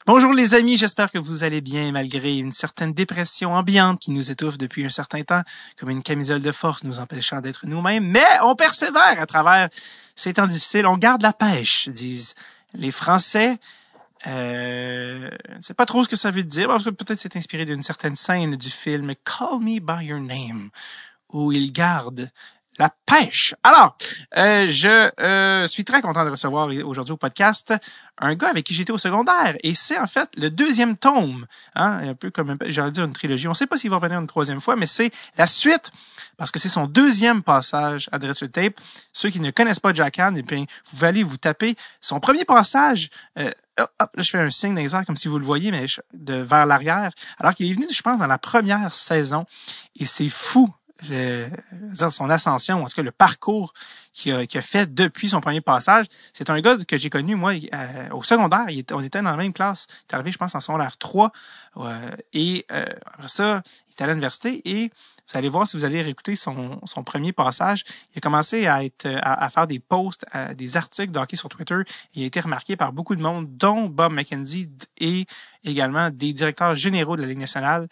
Bonjour les amis, j'espère que vous allez bien malgré une certaine dépression ambiante qui nous étouffe depuis un certain temps, comme une camisole de force nous empêchant d'être nous-mêmes, mais on persévère à travers ces temps difficiles, on garde la pêche, disent les Français. Je ne sais pas trop ce que ça veut dire, parce que peut-être c'est inspiré d'une certaine scène du film Call Me By Your Name, où il garde la pêche. Alors, je suis très content de recevoir aujourd'hui au podcast un gars avec qui j'étais au secondaire. Et c'est en fait le deuxième tome, hein, un peu comme, j'allais dire une trilogie. On ne sait pas s'il va revenir une troisième fois, mais c'est la suite, parce que c'est son deuxième passage à Dread sur le Tape. Ceux qui ne connaissent pas Jack Han, eh bien, vous pouvez aller vous taper son premier passage. Là, je fais un signe d'exemple comme si vous le voyez, mais vers l'arrière. Alors qu'il est venu, je pense, dans la première saison. Et c'est fou. Son ascension, en tout cas le parcours qu'il a fait depuis son premier passage. C'est un gars que j'ai connu, moi, au secondaire. On était dans la même classe. Il est arrivé, je pense, en secondaire 3. Après ça, il est allé à l'université et vous allez voir si vous allez réécouter son premier passage. Il a commencé à faire des posts, des articles de hockey sur Twitter. Il a été remarqué par beaucoup de monde, dont Bob McKenzie et également des directeurs généraux de la Ligue nationale.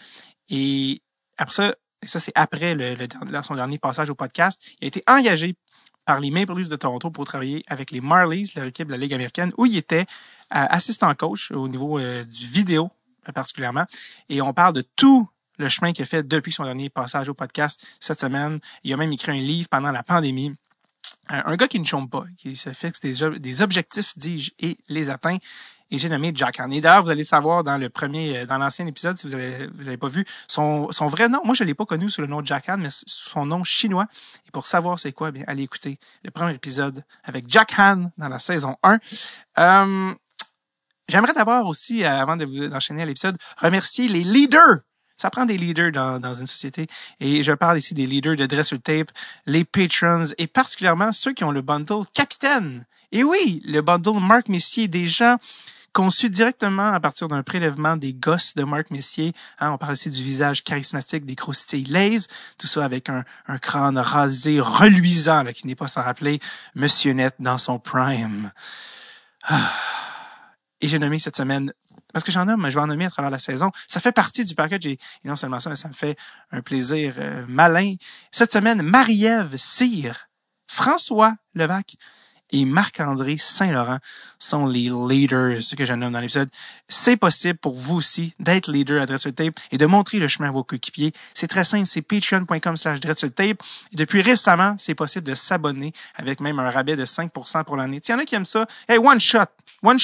Et après ça, c'est après son dernier passage au podcast. Il a été engagé par les Maple Leafs de Toronto pour travailler avec les Marlies, leur équipe de la Ligue américaine, où il était assistant coach au niveau du vidéo particulièrement. Et on parle de tout le chemin qu'il a fait depuis son dernier passage au podcast cette semaine. Il a même écrit un livre pendant la pandémie. Un gars qui ne chôme pas, qui se fixe des objectifs, dis-je, et les atteint. Et j'ai nommé Jack Han. Et d'ailleurs, vous allez savoir dans l'ancien épisode, si vous l'avez pas vu, son vrai nom. Moi, je l'ai pas connu sous le nom de Jack Han, mais son nom chinois. Et pour savoir c'est quoi, bien, allez écouter le premier épisode avec Jack Han dans la saison 1. J'aimerais d'abord aussi, avant d'enchaîner à l'épisode, remercier les leaders. Ça prend des leaders dans une société. Et je parle ici des leaders de Dread sur le Tape, les patrons, et particulièrement ceux qui ont le bundle Capitaine. Et oui, le bundle Marc Messier, des gens conçu directement à partir d'un prélèvement des gosses de Marc Messier. Hein, on parle ici du visage charismatique des croustilles Lays, tout ça avec un crâne rasé reluisant, là, qui n'est pas sans rappeler Monsieur Net dans son prime. Et j'ai nommé cette semaine, parce que j'en nomme, je vais en nommer à travers la saison. Ça fait partie du package et non seulement ça, mais ça me fait un plaisir malin. Cette semaine, Marie-Ève Cyr, François Levac et Marc-André Saint-Laurent sont les leaders que je nomme dans l'épisode. C'est possible pour vous aussi d'être leader à Dread sur le Tape et de montrer le chemin à vos coéquipiers. C'est très simple, c'est patreon.com/Dread sur le Tape. Et depuis récemment, c'est possible de s'abonner avec même un rabais de 5% pour l'année. Il y en a qui aiment ça. Hey, one shot, one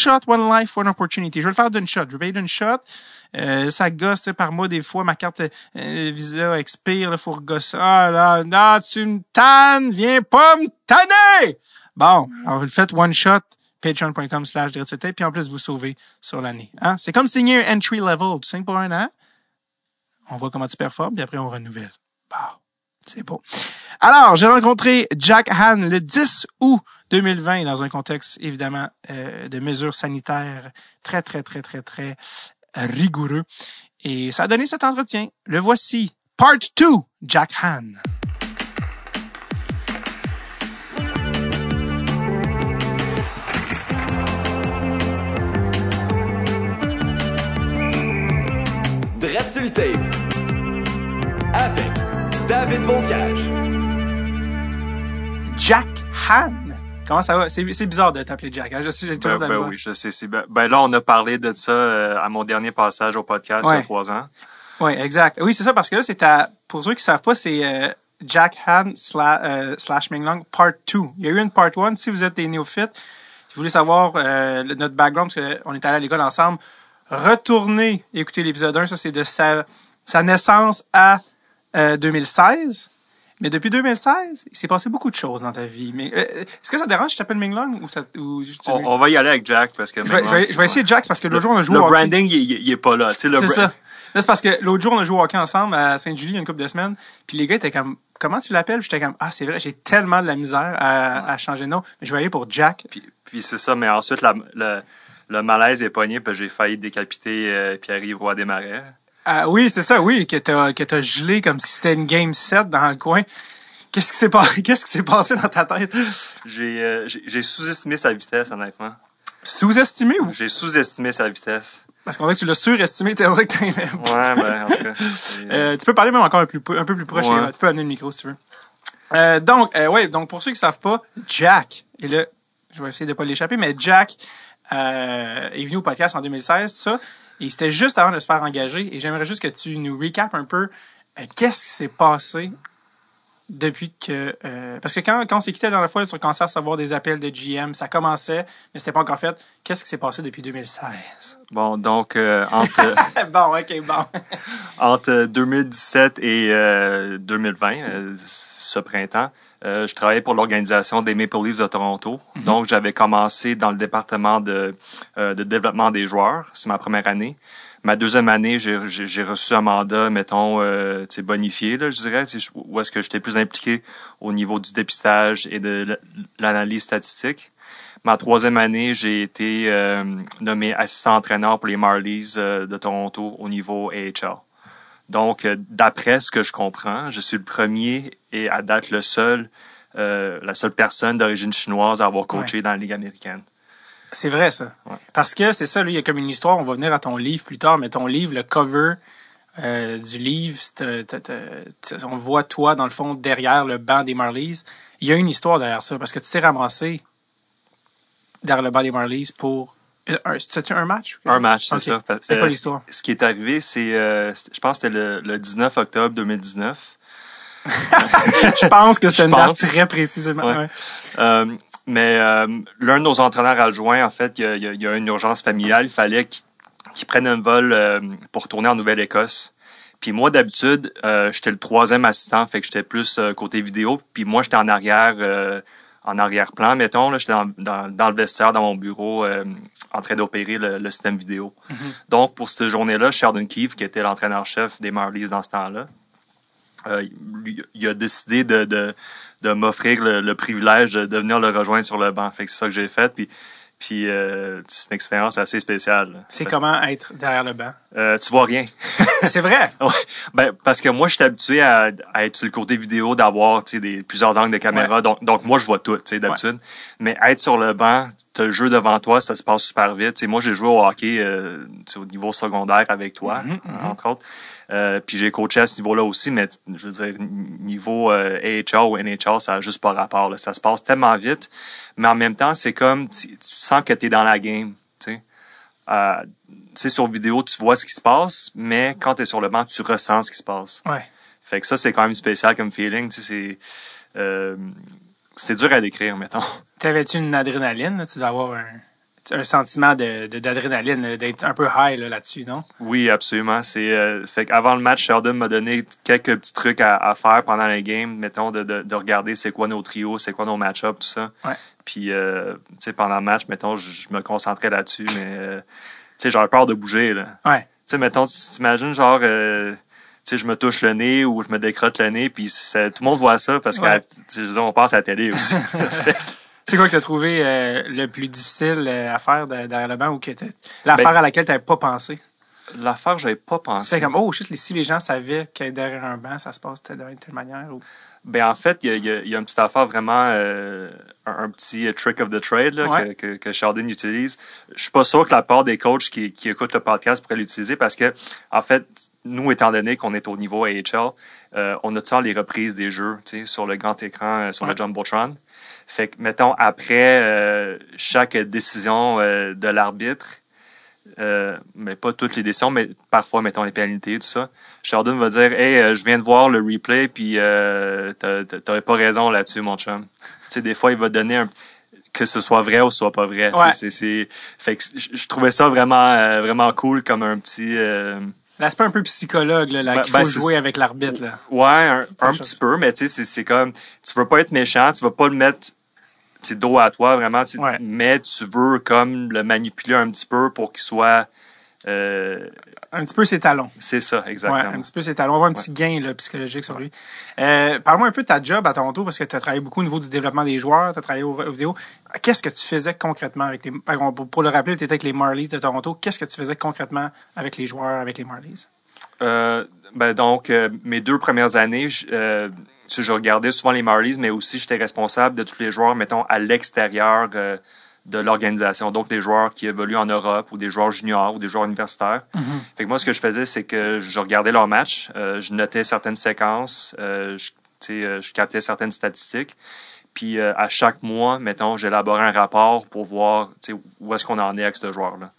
life, one opportunity. Je vais le faire d'une shot. Je vais payer d'une shot. Ça gosse par mois des fois. Ma carte Visa expire. Il faut regosser. Ah là, tu me tannes. Viens pas me tanner! Bon, alors vous le faites one shot, patreon.com/Dread sur le Tape, puis en plus vous sauvez sur l'année. Hein? C'est comme signer un entry level. Tu signes pour un an, on voit comment tu performes, puis après on renouvelle. Bon, c'est beau. Alors, j'ai rencontré Jack Han le 10 août 2020 dans un contexte évidemment de mesures sanitaires très, très, très, très, très rigoureux. Et ça a donné cet entretien. Le voici, part 2, Jack Han. Dread sur le Tape avec David Bocage. Jack Han. Comment ça va? C'est bizarre de t'appeler Jack. Hein? Je sais, j'ai toujours de la misère. Oui, je sais. Là, on a parlé de ça à mon dernier passage au podcast il y a 3 ans. Oui, exact. Oui, c'est ça, parce que là, pour ceux qui savent pas, c'est Jack Han / Ming Long Part 2. Il y a eu une Part 1. Si vous êtes des néophytes, si vous voulez savoir notre background, parce qu'on est allé à l'école ensemble, retournez écouter l'épisode 1. Ça, c'est de sa naissance à 2016. Mais depuis 2016, il s'est passé beaucoup de choses dans ta vie. Mais est-ce que ça te dérange si je t'appelle Ming Long on va y aller avec Jack parce que je vais essayer Jack parce que l'autre jour on a joué au hockey. Le branding il est pas là, tu sais c'est ça. Là, c'est parce que l'autre jour on a joué au hockey ensemble à Sainte-Julie il y a une couple de semames, puis les gars étaient comme comment tu l'appelles? Puis j'étais comme c'est vrai, j'ai tellement de la misère à changer de nom, mais je vais aller pour Jack. Puis c'est ça, mais ensuite le malaise est pogné parce que j'ai failli décapiter Pierre-Yves Roy Desmarais. Oui, c'est ça, oui, que t'as gelé comme si c'était une game 7 dans le coin. Qu'est-ce qui s'est passé dans ta tête? J'ai sous-estimé sa vitesse, honnêtement. Sous-estimé ou? J'ai sous-estimé sa vitesse. Parce qu'on dirait que tu l'as surestimé, t'es vrai que t'es... Ouais, ben, en tout cas. Tu peux parler même encore un peu plus proche. Ouais. Tu peux amener le micro si tu veux. Donc pour ceux qui savent pas, Jack, et là, je vais essayer de pas l'échapper, mais Jack est venu au podcast en 2016, tout ça, et c'était juste avant de se faire engager, et j'aimerais juste que tu nous recapes un peu qu'est-ce qui s'est passé depuis que... parce que quand on s'est quitté dans la fois, tu commençais à recevoir des appels de GM, ça commençait, mais c'était pas encore fait. Qu'est-ce qui s'est passé depuis 2016? Bon, donc, entre... entre 2017 et 2020, ce printemps, je travaillais pour l'organisation des Maple Leafs de Toronto. Mm-hmm. Donc, j'avais commencé dans le département de développement des joueurs. C'est ma première année. Ma deuxième année, j'ai reçu un mandat, mettons, bonifié, là, je dirais, où est-ce que j'étais plus impliqué au niveau du dépistage et de l'analyse statistique. Ma troisième année, j'ai été nommé assistant entraîneur pour les Marlies de Toronto au niveau AHL. Donc, d'après ce que je comprends, je suis le premier et à date la seule personne d'origine chinoise à avoir coaché dans la Ligue américaine. C'est vrai, ça. Ouais. Parce que c'est ça, là, il y a comme une histoire, on va venir à ton livre plus tard, mais ton livre, le cover du livre, on voit toi, dans le fond, derrière le banc des Marlies. Il y a une histoire derrière ça, parce que tu t'es ramassé derrière le banc des Marlies pour... C'était un match? Un match, c'est okay. ça. C'est quoi l'histoire? Ce qui est arrivé, c'est... je pense que c'était le 19 octobre 2019. Je pense que c'était une date très précisément. Ouais. Ouais. Mais l'un de nos entraîneurs adjoints, en fait, il y a une urgence familiale. Il fallait qu'il prenne un vol pour retourner en Nouvelle-Écosse. Puis moi, d'habitude, j'étais le troisième assistant, fait que j'étais plus côté vidéo. Puis moi, j'étais en arrière-plan, mettons. Là, j'étais dans le vestiaire, dans mon bureau, en train d'opérer le système vidéo. Mm-hmm. Donc, pour cette journée-là, Sheldon Keefe, qui était l'entraîneur-chef des Marlies dans ce temps-là, il a décidé de m'offrir le privilège de venir le rejoindre sur le banc. Fait que c'est ça que j'ai fait. Puis c'est une expérience assez spéciale. C'est comment être derrière le banc? Tu vois rien. C'est vrai? Ouais. Ben, parce que moi, je suis habitué à être sur le côté vidéo, d'avoir plusieurs angles de caméra. Ouais. Donc moi, je vois tout, d'habitude. Ouais. Mais être sur le banc, t'as le jeu devant toi, ça se passe super vite. T'sais, moi, j'ai joué au hockey au niveau secondaire avec toi, entre autres. Puis j'ai coaché à ce niveau-là aussi, mais je veux dire, niveau AHL ou NHL, ça n'a juste pas rapport. Là. Ça se passe tellement vite, mais en même temps, c'est comme, tu sens que t'es dans la game, tu sais. Sur vidéo, tu vois ce qui se passe, mais quand t'es sur le banc, tu ressens ce qui se passe. Ouais. Fait que ça, c'est quand même spécial comme feeling, tu sais, c'est dur à décrire, mettons. T'avais-tu une adrénaline, là? Tu dois avoir un sentiment d'adrénaline, d'être un peu high là-dessus, non? Oui, absolument. Fait qu'avant le match, Sheldon m'a donné quelques petits trucs à faire pendant les games, mettons, de regarder c'est quoi nos trios, c'est quoi nos match-ups, tout ça. Ouais. Puis, tu sais, pendant le match, mettons, je me concentrais là-dessus, mais, tu sais, j'avais peur de bouger, là. Ouais. Tu sais, mettons, tu t'imagines, genre, tu sais, je me touche le nez ou je me décrotte le nez, puis tout le monde voit ça parce que, on passe à la télé aussi. C'est quoi que tu as trouvé le plus difficile à faire derrière le banc ou que l'affaire à laquelle tu n'avais pas pensé? L'affaire que j'avais pas pensé. C'est comme, oh shit, si les gens savaient que derrière un banc, ça se passe de telle manière. Ou... Ben, en fait, il y a une petite affaire vraiment, un petit trick of the trade là, que Sheldon utilise. Je suis pas sûr que la part des coachs qui écoutent le podcast pourraient l'utiliser parce que, en fait, nous, étant donné qu'on est au niveau AHL, on a tout le temps les reprises des jeux, tu sais, sur le grand écran, sur le Jumbotron. Fait que, mettons, après chaque décision de l'arbitre, mais pas toutes les décisions, mais parfois, mettons, les pénalités, tout ça, Sheldon va dire « Hey, je viens de voir le replay, puis t'avais pas raison là-dessus, mon chum. » Tu sais, des fois, il va donner que ce soit vrai ou ce soit pas vrai. Ouais. Fait que je trouvais ça vraiment, vraiment cool comme un petit... L'aspect un peu psychologue, là, qu'il faut jouer avec l'arbitre. Là. Ouais, un petit peu, mais tu sais, c'est comme... Tu veux pas être méchant, tu veux pas le mettre... C'est dos à toi, vraiment, mais tu veux comme le manipuler un petit peu pour qu'il soit... un petit peu ses talons. C'est ça, exactement. Ouais, un petit peu ses talons. On va avoir un petit gain là, psychologique sur lui. Parle-moi un peu de ta job à Toronto, parce que tu as travaillé beaucoup au niveau du développement des joueurs, tu as travaillé aux vidéos. Qu'est-ce que tu faisais concrètement avec les... Pour le rappeler, tu étais avec les Marlies de Toronto. Qu'est-ce que tu faisais concrètement avec les joueurs, avec les Marlies? Donc, mes 2 premières années... je regardais souvent les Marlies, mais aussi j'étais responsable de tous les joueurs, mettons, à l'extérieur de l'organisation. Donc, des joueurs qui évoluent en Europe ou des joueurs juniors ou des joueurs universitaires. Fait que moi, ce que je faisais, c'est que je regardais leurs matchs, je notais certaines séquences, je captais certaines statistiques. Puis à chaque mois, mettons, j'élaborais un rapport pour voir où est-ce qu'on en est avec ce joueur-là.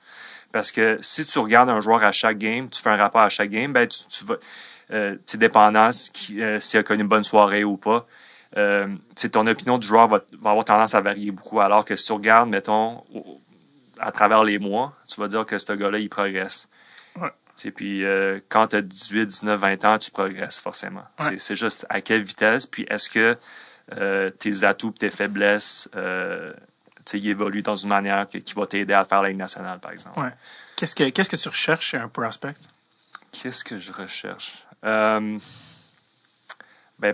Parce que si tu regardes un joueur à chaque game, tu fais un rapport à chaque game, ben tu vas, dépendant s'il a connu une bonne soirée ou pas, ton opinion du joueur va avoir tendance à varier beaucoup. Alors que si tu regardes, mettons, à travers les mois, tu vas dire que ce gars-là, il progresse. Ouais. Puis quand tu as 18, 19, 20 ans, tu progresses forcément. Ouais. C'est juste à quelle vitesse, puis est-ce que tes atouts et tes faiblesses ils évoluent dans une manière qui va t'aider à faire la Ligue nationale, par exemple. Ouais. Qu'est-ce que tu recherches chez un prospect? Qu'est-ce que je recherche?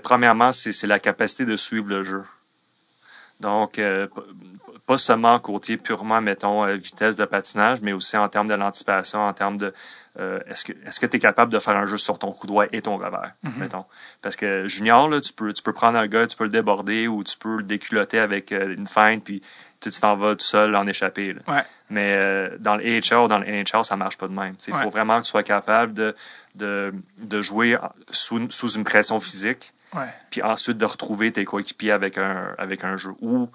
Premièrement, c'est la capacité de suivre le jeu. Donc, pas seulement côté purement, mettons, vitesse de patinage, mais aussi en termes de l'anticipation, en termes de est-ce que tu es capable de faire un jeu sur ton coup droit et ton revers, mettons. Parce que junior, là, tu peux prendre un gars, tu peux le déborder ou tu peux le déculotter avec une feinte, puis tu t'en vas tout seul en échapper. Là. Ouais. Mais dans le AHL ou dans le NHL, ça marche pas de même. Il faut vraiment que tu sois capable de jouer sous une pression physique. Ouais. Puis ensuite de retrouver tes coéquipiers avec un jeu. Ou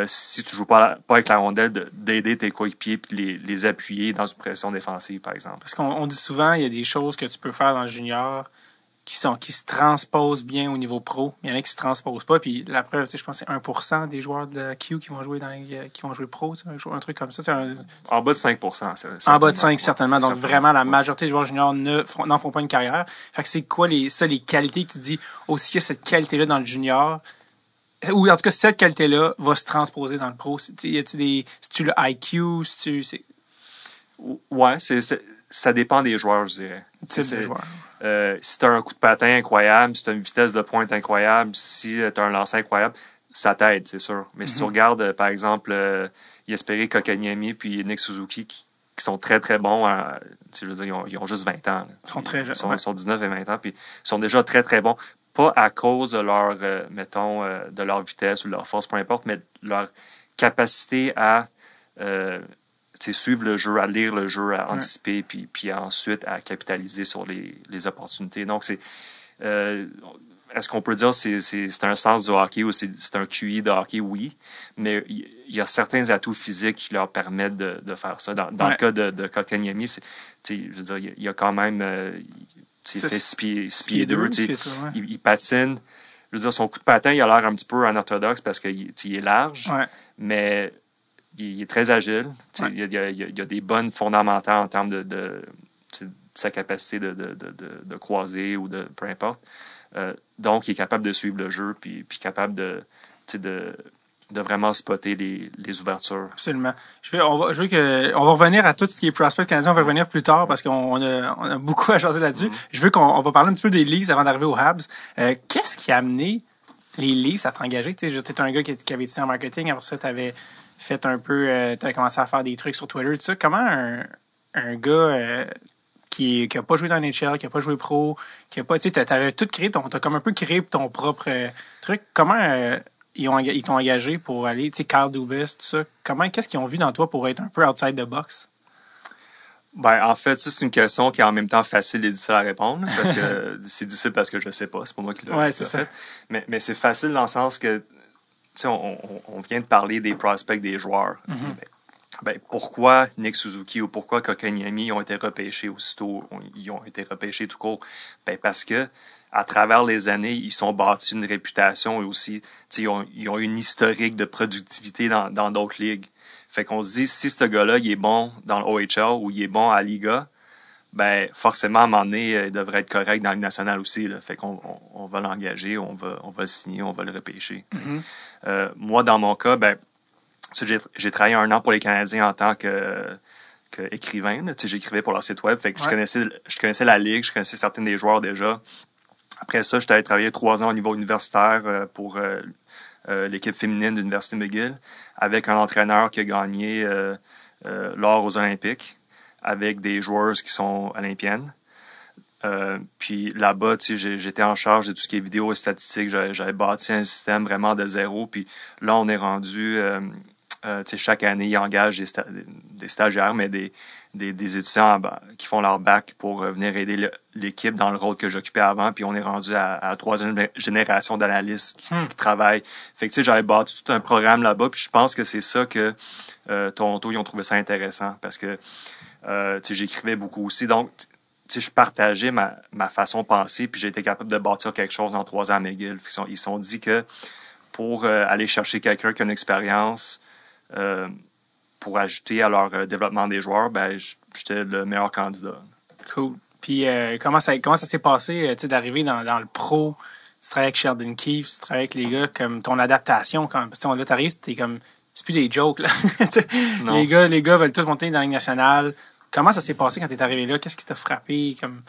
si tu joues pas avec la rondelle, d'aider tes coéquipiers puis les appuyer dans une pression défensive, par exemple. Parce qu'on dit souvent, il y a des choses que tu peux faire dans le junior qui se transposent bien au niveau pro. Il y en a qui se transposent pas. Puis la preuve, je pense que c'est 1% des joueurs de la Q qui vont jouer pro, un truc comme ça. En bas de 5%. En bas de 5, certainement. Donc certainement. vraiment, la majorité des joueurs juniors n'en font pas une carrière. Fait que c'est quoi les qualités que tu dis, aussi qu'il y a cette qualité-là dans le junior, ou en tout cas, cette qualité-là va se transposer dans le pro. Y a-tu c'est-tu le IQ? Ouais, ça dépend des joueurs, je dirais. Des joueurs. Si tu as un coup de patin incroyable, si tu as une vitesse de pointe incroyable, si tu as un lancer incroyable, ça t'aide, c'est sûr. Mais si tu regardes, par exemple, Jesperi Kotkaniemi puis Nick Suzuki, qui sont très, très bons, je veux dire, ils ont juste 20 ans. Ils sont très jeunes. Ils sont 19 et 20 ans, puis ils sont déjà très, très bons. Pas à cause de leur, de leur vitesse ou de leur force, peu importe, mais de leur capacité à suivre le jeu, à lire le jeu, à anticiper, puis ensuite à capitaliser sur les opportunités. Donc, est-ce qu'on peut dire que c'est un sens du hockey ou c'est un QI de hockey? Oui, mais il y a certains atouts physiques qui leur permettent de faire ça. Dans le cas de Kotkaniemi, je veux dire, il y a quand même... il fait 6 pieds 2. Il patine. Je veux dire, son coup de patin, il a l'air un petit peu anorthodoxe parce qu'il est large, mais... Il est très agile. Il y a des bonnes fondamentales en termes de sa capacité de croiser ou de peu importe. Donc, il est capable de suivre le jeu puis capable de vraiment spotter les ouvertures. Absolument. On va revenir à tout ce qui est prospect canadien. On va revenir plus tard parce qu'on a beaucoup à jaser là-dessus. Je veux qu'on va parler un petit peu des Leafs avant d'arriver aux Habs. Qu'est-ce qui a amené les Leafs à t'engager? Tu étais un gars qui avait étudié en marketing. Après ça, tu avais fait un peu... tu as commencé à faire des trucs sur Twitter, tout ça. Comment un gars qui n'a pas joué dans NHL, qui n'a pas joué pro, qui a pas... Tu sais, t'avais tout créé, t'as comme un peu créé ton propre truc. Comment ils t'ont engagé pour aller... Tu sais, Carl Dubas, tout ça. Qu'est-ce qu'ils ont vu dans toi pour être un peu outside the box? En fait, c'est une question qui est en même temps facile et difficile à répondre. Parce que c'est difficile parce que je sais pas. C'est pas moi qui l'ai fait. Mais c'est facile dans le sens que on vient de parler des prospects des joueurs. Pourquoi Nick Suzuki ou pourquoi Kotkaniemi ont été repêchés aussitôt? Ils ont été repêchés tout court. Parce que à travers les années, ils sont bâtis une réputation et aussi ils ont une historique de productivité dans d'autres ligues. Fait qu'on se dit, si ce gars-là, il est bon dans le OHL ou il est bon à Liga, forcément, à un moment donné, il devrait être correct dans la Ligue nationale aussi. Là. Fait qu'on va l'engager, on va le signer, on va le repêcher. Moi, dans mon cas, j'ai travaillé 1 an pour les Canadiens en tant qu'écrivain. J'écrivais pour leur site web. Fait que je connaissais la Ligue, je connaissais certains des joueurs déjà. Après ça, j'étais allé travailler 3 ans au niveau universitaire pour l'équipe féminine de l'Université McGill avec un entraîneur qui a gagné l'or aux Olympiques avec des joueuses qui sont olympiennes. Puis là-bas, j'étais en charge de tout ce qui est vidéo et statistique. J'avais bâti un système vraiment de zéro. Puis là, on est rendu chaque année, ils engagent des stagiaires, mais des étudiants qui font leur bac pour venir aider l'équipe dans le rôle que j'occupais avant. Puis on est rendu à la troisième génération d'analystes qui travaillent. Fait que j'avais bâti tout un programme là-bas. Puis je pense que c'est ça que Toronto, ils ont trouvé ça intéressant parce que j'écrivais beaucoup aussi. Donc, je partageais ma façon de penser, puis j'ai été capable de bâtir quelque chose en 3 ans à McGill. Ils se sont dit que pour aller chercher quelqu'un qui a une expérience pour ajouter à leur développement des joueurs, ben j'étais le meilleur candidat. Cool. Puis comment ça s'est passé d'arriver dans le pro? Tu travailles avec Sheldon Keefe, tu travailles avec les gars, comme ton adaptation quand même. Parce que là, t'arrives, t'es comme. C'est plus des jokes, là. Les gars veulent tous monter dans la Ligue nationale. Comment ça s'est passé quand t'es arrivé là? Qu'est-ce qui t'a frappé? Comme,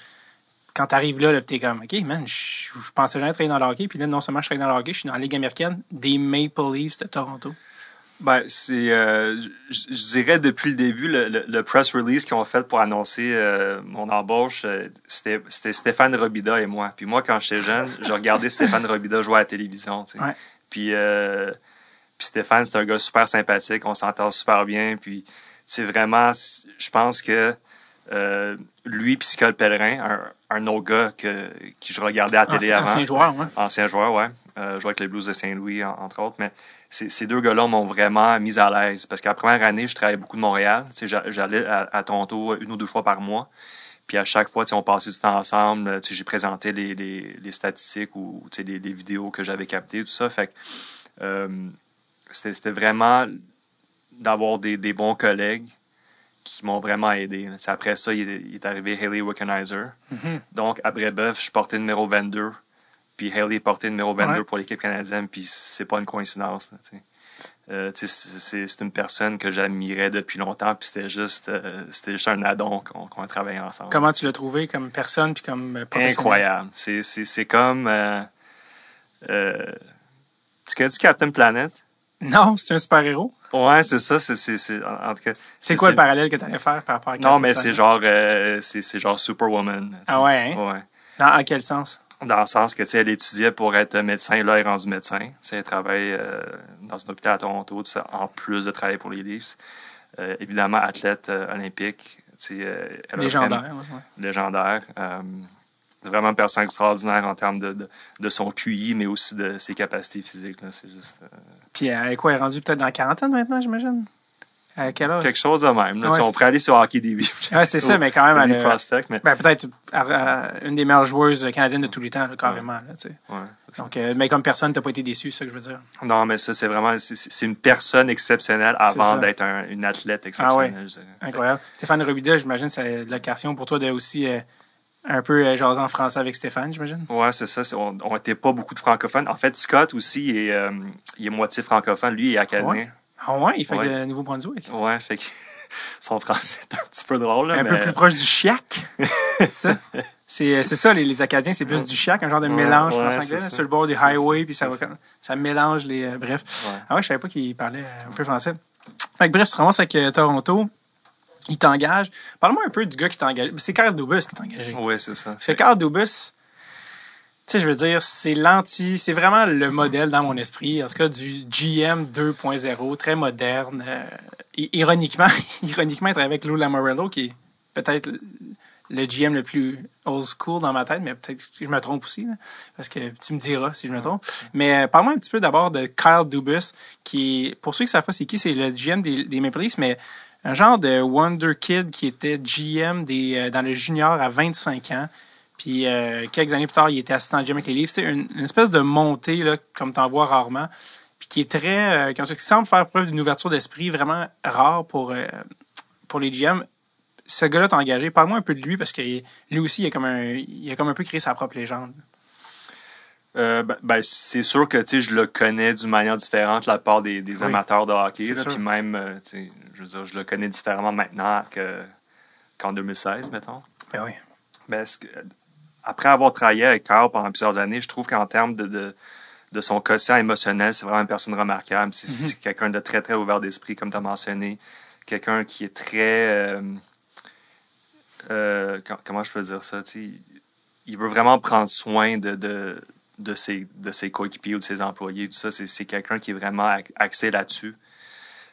quand t'arrives là, t'es comme, OK, man, je pensais jamais travailler dans le hockey. Puis là, non seulement je travaille dans le hockey, je suis dans la Ligue américaine des Maple Leafs de Toronto. Ben, je dirais depuis le début, le press release qu'ils ont fait pour annoncer mon embauche, c'était Stéphane Robida et moi. Puis moi, quand j'étais jeune, je regardais Stéphane Robida jouer à la télévision. Tu sais. Ouais. Puis Stéphane, c'est un gars super sympathique, on s'entend super bien. Puis c'est vraiment, je pense que lui puis Scott Pellerin, un autre gars qui je regardais à la télé avant. Ancien joueur, ouais. Ancien joueur, ouais. Jouait avec les Blues de Saint-Louis, entre autres. Mais ces deux gars-là m'ont vraiment mis à l'aise. Parce qu'à la première année, je travaillais beaucoup de Montréal. J'allais à Toronto 1 ou 2 fois par mois. Puis à chaque fois, on passait du temps ensemble. J'ai présenté les statistiques ou les vidéos que j'avais captées, tout ça. Fait que c'était vraiment d'avoir des bons collègues qui m'ont vraiment aidé. Après ça, il est arrivé Hayley Wickenheiser. Mm-hmm. Donc, à Brébeuf, je portais le numéro 22. Puis Hayley portait le numéro 22 pour l'équipe canadienne. Puis c'est pas une coïncidence. C'est une personne que j'admirais depuis longtemps. Puis c'était juste un addon qu'on a travaillé ensemble. Comment tu l'as trouvé comme personne puis comme professionnel? Incroyable. C'est comme... tu connais Captain Planet? Non, c'est un super-héros. Ouais, c'est ça. En tout cas, c'est quoi le parallèle que tu allais faire par rapport à Captain Non, mais Planet? c'est genre Superwoman. Ah ouais, hein? Ouais. En quel sens? Dans le sens que, elle étudiait pour être médecin. Là, elle est rendue médecin. Elle travaille dans un hôpital à Toronto, en plus de travailler pour les Leafs. Évidemment, athlète olympique. Légendaire. Légendaire. Vraiment une personne extraordinaire en termes de son QI, mais aussi de ses capacités physiques. Là. C'est juste, Puis, elle est rendue peut-être dans la quarantaine maintenant, j'imagine? À quel âge? Quelque chose de même. Là, ouais, on pourrait aller sur Hockey DB. Ouais, c'est ça, mais quand même, prospect, mais... peut-être une des meilleures joueuses canadiennes de tous les temps, là, carrément. Là, donc, mais comme personne, t'as pas été déçu, c'est ça que je veux dire. Non, mais ça, c'est vraiment... C'est une personne exceptionnelle avant d'être une athlète exceptionnelle. Ah ouais. Je dirais. Incroyable. Stéphane Robida, j'imagine, c'est l'occasion pour toi de aussi... un peu jaser en français avec Stéphane, j'imagine. Ouais, c'est ça. On n'était pas beaucoup de francophones. En fait, Scott aussi, il est moitié francophone. Lui, il est acadien. Ouais. Ah ouais, il fait le Nouveau-Brunswick. Ouais, fait que son français est un petit peu drôle. Là, un peu plus proche du chiac. ça. C'est ça, les Acadiens, c'est plus du chiac, un genre de mélange français-anglais, sur le bord du highway, puis ça mélange les... bref. Ouais. Ah ouais, je savais pas qu'il parlait un peu français. Fait que bref, tu te ramasses avec Toronto. Il t'engage. Parle-moi un peu du gars qui t'a engagé. C'est Kyle Dubas qui t'a engagé. Oui, c'est ça. Parce que Kyle Dubas, tu sais, je veux dire, c'est vraiment le modèle dans mon esprit, en tout cas du GM 2.0, très moderne. Ironiquement, il travaille avec Lou Lamoriello, qui est peut-être le GM le plus old school dans ma tête, mais peut-être que je me trompe aussi, là, parce que tu me diras si je me trompe. Mais parle-moi un petit peu d'abord de Kyle Dubas, qui, pour ceux qui ne savent pas c'est qui, c'est le GM des Maple Leafs, mais un genre de Wonder Kid qui était GM dans le junior à 25 ans. Puis quelques années plus tard, il était assistant GM avec les Leafs. C'était une espèce de montée, là, comme tu en vois rarement. Puis qui est très... qui semble faire preuve d'une ouverture d'esprit vraiment rare pour les GM. Ce gars-là t'a engagé. Parle-moi un peu de lui, parce que lui aussi, il a comme un peu créé sa propre légende. C'est sûr que je le connais d'une manière différente de la part des amateurs de hockey. Puis même, je veux dire, je le connais différemment maintenant qu'en 2016, mettons. Ben oui. Après avoir travaillé avec Carl pendant plusieurs années, je trouve qu'en termes de son quotient émotionnel, c'est vraiment une personne remarquable. C'est quelqu'un de très, très ouvert d'esprit, comme tu as mentionné. Quelqu'un qui est très... comment je peux dire ça? Il veut vraiment prendre soin de ses coéquipiers ou de ses employés. Tout ça, c'est quelqu'un qui est vraiment axé là-dessus.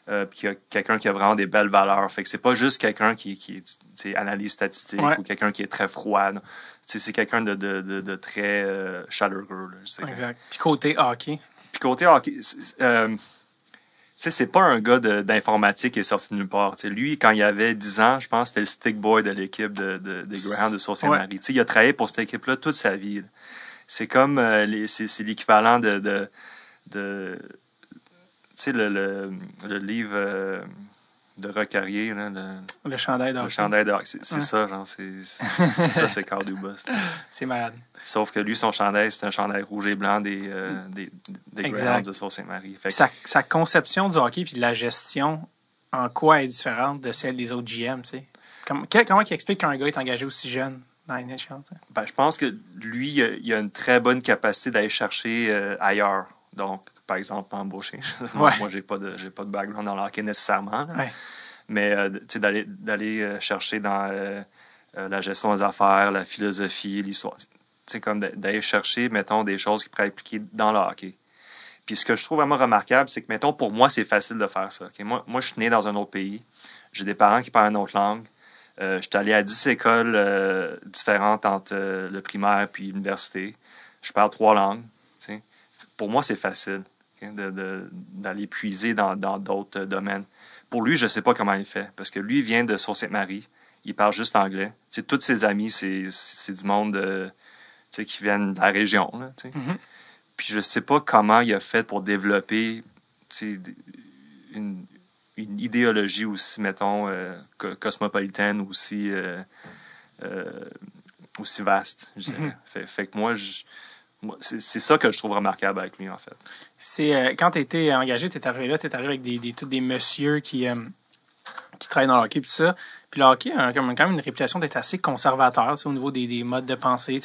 puis qu'il y a quelqu'un qui a vraiment des belles valeurs. Fait que c'est pas juste quelqu'un qui est analyse statistique ou quelqu'un qui est très froid. C'est quelqu'un de très chaleureux. Là, je dirais. Exact. Puis côté hockey. C'est pas un gars d'informatique qui est sorti de nulle part. T'sais, lui, quand il avait 10 ans, je pense que c'était le stick boy de l'équipe des Greyhounds de Sault-Saint-Marie. Il a travaillé pour cette équipe-là toute sa vie. Là. C'est comme c'est l'équivalent de tu sais, le livre de Recarrier, là, le chandail d'hockey. Le chandail d'hockey, c'est ça, genre, ça, c'est Carl Dubas. C'est malade. Sauf que lui, son chandail, c'est un chandail rouge et blanc des Greyhounds de Sault-Saint-Marie. Sa conception du hockey puis de la gestion, en quoi est différente de celle des autres GM, tu sais? Comment il explique qu'un gars est engagé aussi jeune dans la NHL? Ben, je pense que lui, il a une très bonne capacité d'aller chercher ailleurs. Donc, par exemple, embaucher. Moi, j'ai pas de background dans le hockey nécessairement. Mais d'aller chercher dans la gestion des affaires, la philosophie, l'histoire. Comme d'aller chercher, mettons, des choses qui pourraient appliquer dans le hockey. Puis ce que je trouve vraiment remarquable, c'est que, mettons, pour moi, c'est facile de faire ça. Okay? Moi, je suis né dans un autre pays. J'ai des parents qui parlent une autre langue. Je suis allé à 10 écoles différentes entre le primaire puis l'université. Je parle 3 langues. T'sais. Pour moi, c'est facile d'aller puiser dans d'autres domaines. Pour lui, je ne sais pas comment il fait, parce que lui, il vient de Sault-Sainte-Marie. Il parle juste anglais. T'sais, tous ses amis, c'est du monde qui viennent de la région. Là, Puis je ne sais pas comment il a fait pour développer une idéologie aussi, mettons, cosmopolitaine, aussi vaste, je dirais. Fait que moi, c'est ça que je trouve remarquable avec lui, en fait. C'est quand tu étais engagé, tu es arrivé là, tu es arrivé avec tous des messieurs qui travaillent dans le hockey et tout ça. Puis le hockey a quand même une réputation d'être assez conservateur au niveau des modes de pensée.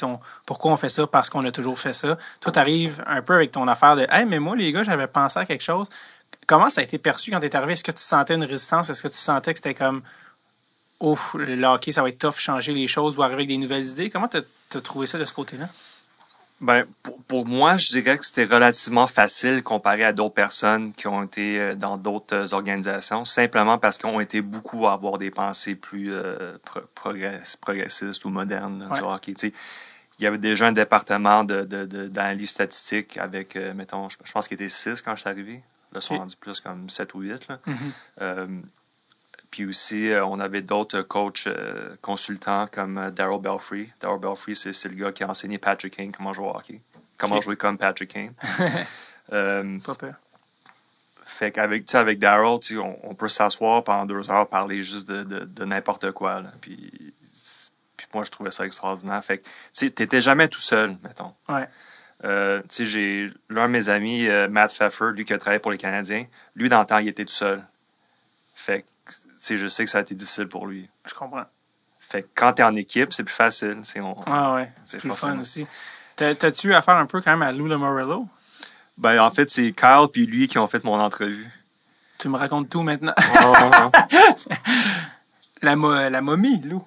Pourquoi on fait ça? Parce qu'on a toujours fait ça. Toi, tu arrives un peu avec ton affaire de « Hey, mais moi, les gars, j'avais pensé à quelque chose. » Comment ça a été perçu quand tu es arrivé? Est-ce que tu sentais une résistance? Est-ce que tu sentais que c'était comme « Ouf, le hockey, ça va être tough, changer les choses ou arriver avec des nouvelles idées? » Comment tu as trouvé ça de ce côté-là? Ben, pour moi, je dirais que c'était relativement facile comparé à d'autres personnes qui ont été dans d'autres organisations, simplement parce qu'ils ont été beaucoup à avoir des pensées plus progressistes ou modernes là, du hockey. T'sais, il y avait déjà un département d'analyse statistique avec, mettons, je pense qu'il était 6 quand je suis arrivé. Là, ils sont rendus plus comme 7 ou 8. Là. Puis aussi, on avait d'autres coachs consultants comme Darryl Belfry. Darryl Belfry, c'est le gars qui a enseigné Patrick Kane comment jouer au hockey. Comment jouer comme Patrick Kane. Pas peur. Fait qu'avec Darryl, on peut s'asseoir pendant 2 heures, parler juste de n'importe quoi. Là. Puis moi, je trouvais ça extraordinaire. Fait que t'étais jamais tout seul, mettons. Ouais. J'ai l'un de mes amis, Matt Pfeffer, lui qui a travaillé pour les Canadiens, lui, dans le temps, il était tout seul. Fait que je sais que ça a été difficile pour lui. Je comprends. Fait que quand t'es en équipe, c'est plus facile. C'est plus fun aussi. T'as-tu affaire un peu quand même à Lou Lamoriello? Ben, en fait, c'est Kyle puis lui qui ont fait mon entrevue. Tu me racontes tout maintenant. La momie, Lou.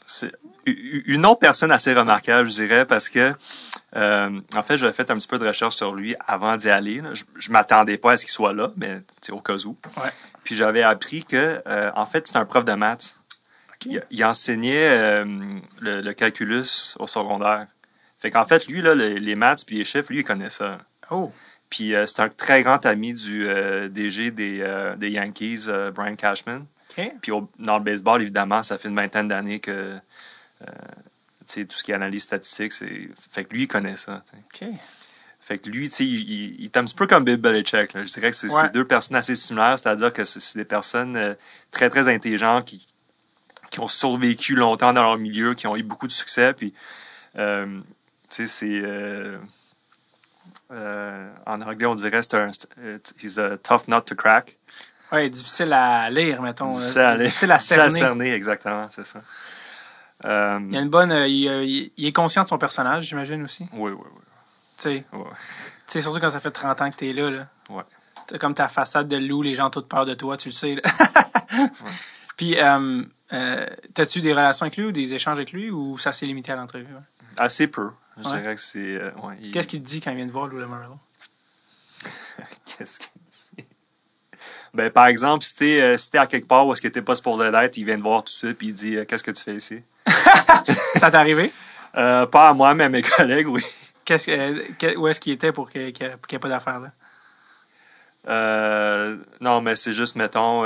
C'est une autre personne assez remarquable, je dirais, parce que en fait, j'avais fait un petit peu de recherche sur lui avant d'y aller. Là. Je m'attendais pas à ce qu'il soit là, mais au cas où. Ouais. Puis j'avais appris que, en fait, c'est un prof de maths. Okay. Il enseignait le calculus au secondaire. Fait qu'en fait, lui, là, les maths puis les chiffres, lui, il connaît ça. Oh. Puis c'est un très grand ami du DG des Yankees, Brian Cashman. Okay. Puis dans le baseball, évidemment, ça fait une vingtaine d'années que tout ce qui est analyse statistique, fait que lui, il connaît ça. OK. Fait que lui, il est un petit peu comme Bill Belichick. Là. Je dirais que c'est deux personnes assez similaires, c'est-à-dire que c'est des personnes très, très intelligentes qui ont survécu longtemps dans leur milieu, qui ont eu beaucoup de succès. Puis, c'est... en anglais, on dirait he's a tough nut to crack. Oui, difficile à lire, mettons. Difficile à cerner. Difficile à cerner, exactement, c'est ça. Il y a une bonne... il est conscient de son personnage, j'imagine, aussi. Oui. Tu sais, surtout quand ça fait 30 ans que t'es là. Ouais. T'as comme ta façade de loup, les gens ont toute peur de toi, tu le sais. Là. Puis, t'as-tu des relations avec lui ou des échanges avec lui ou ça s'est limité à l'entrevue? Ouais? Assez peu. Je dirais que c'est... Qu'est-ce qu'il te dit quand il vient de voir Lou Lamoriello? Qu'est-ce qu'il dit? Ben, par exemple, si t'es à quelque part où est-ce que t'es pas supposé d'être, il vient te voir tout de suite puis il dit qu'est-ce que tu fais ici? Ça t'est arrivé? Pas à moi, mais à mes collègues, oui. Où est-ce qu'il était pour qu'il n'y ait pas d'affaires là? Non, mais c'est juste, mettons,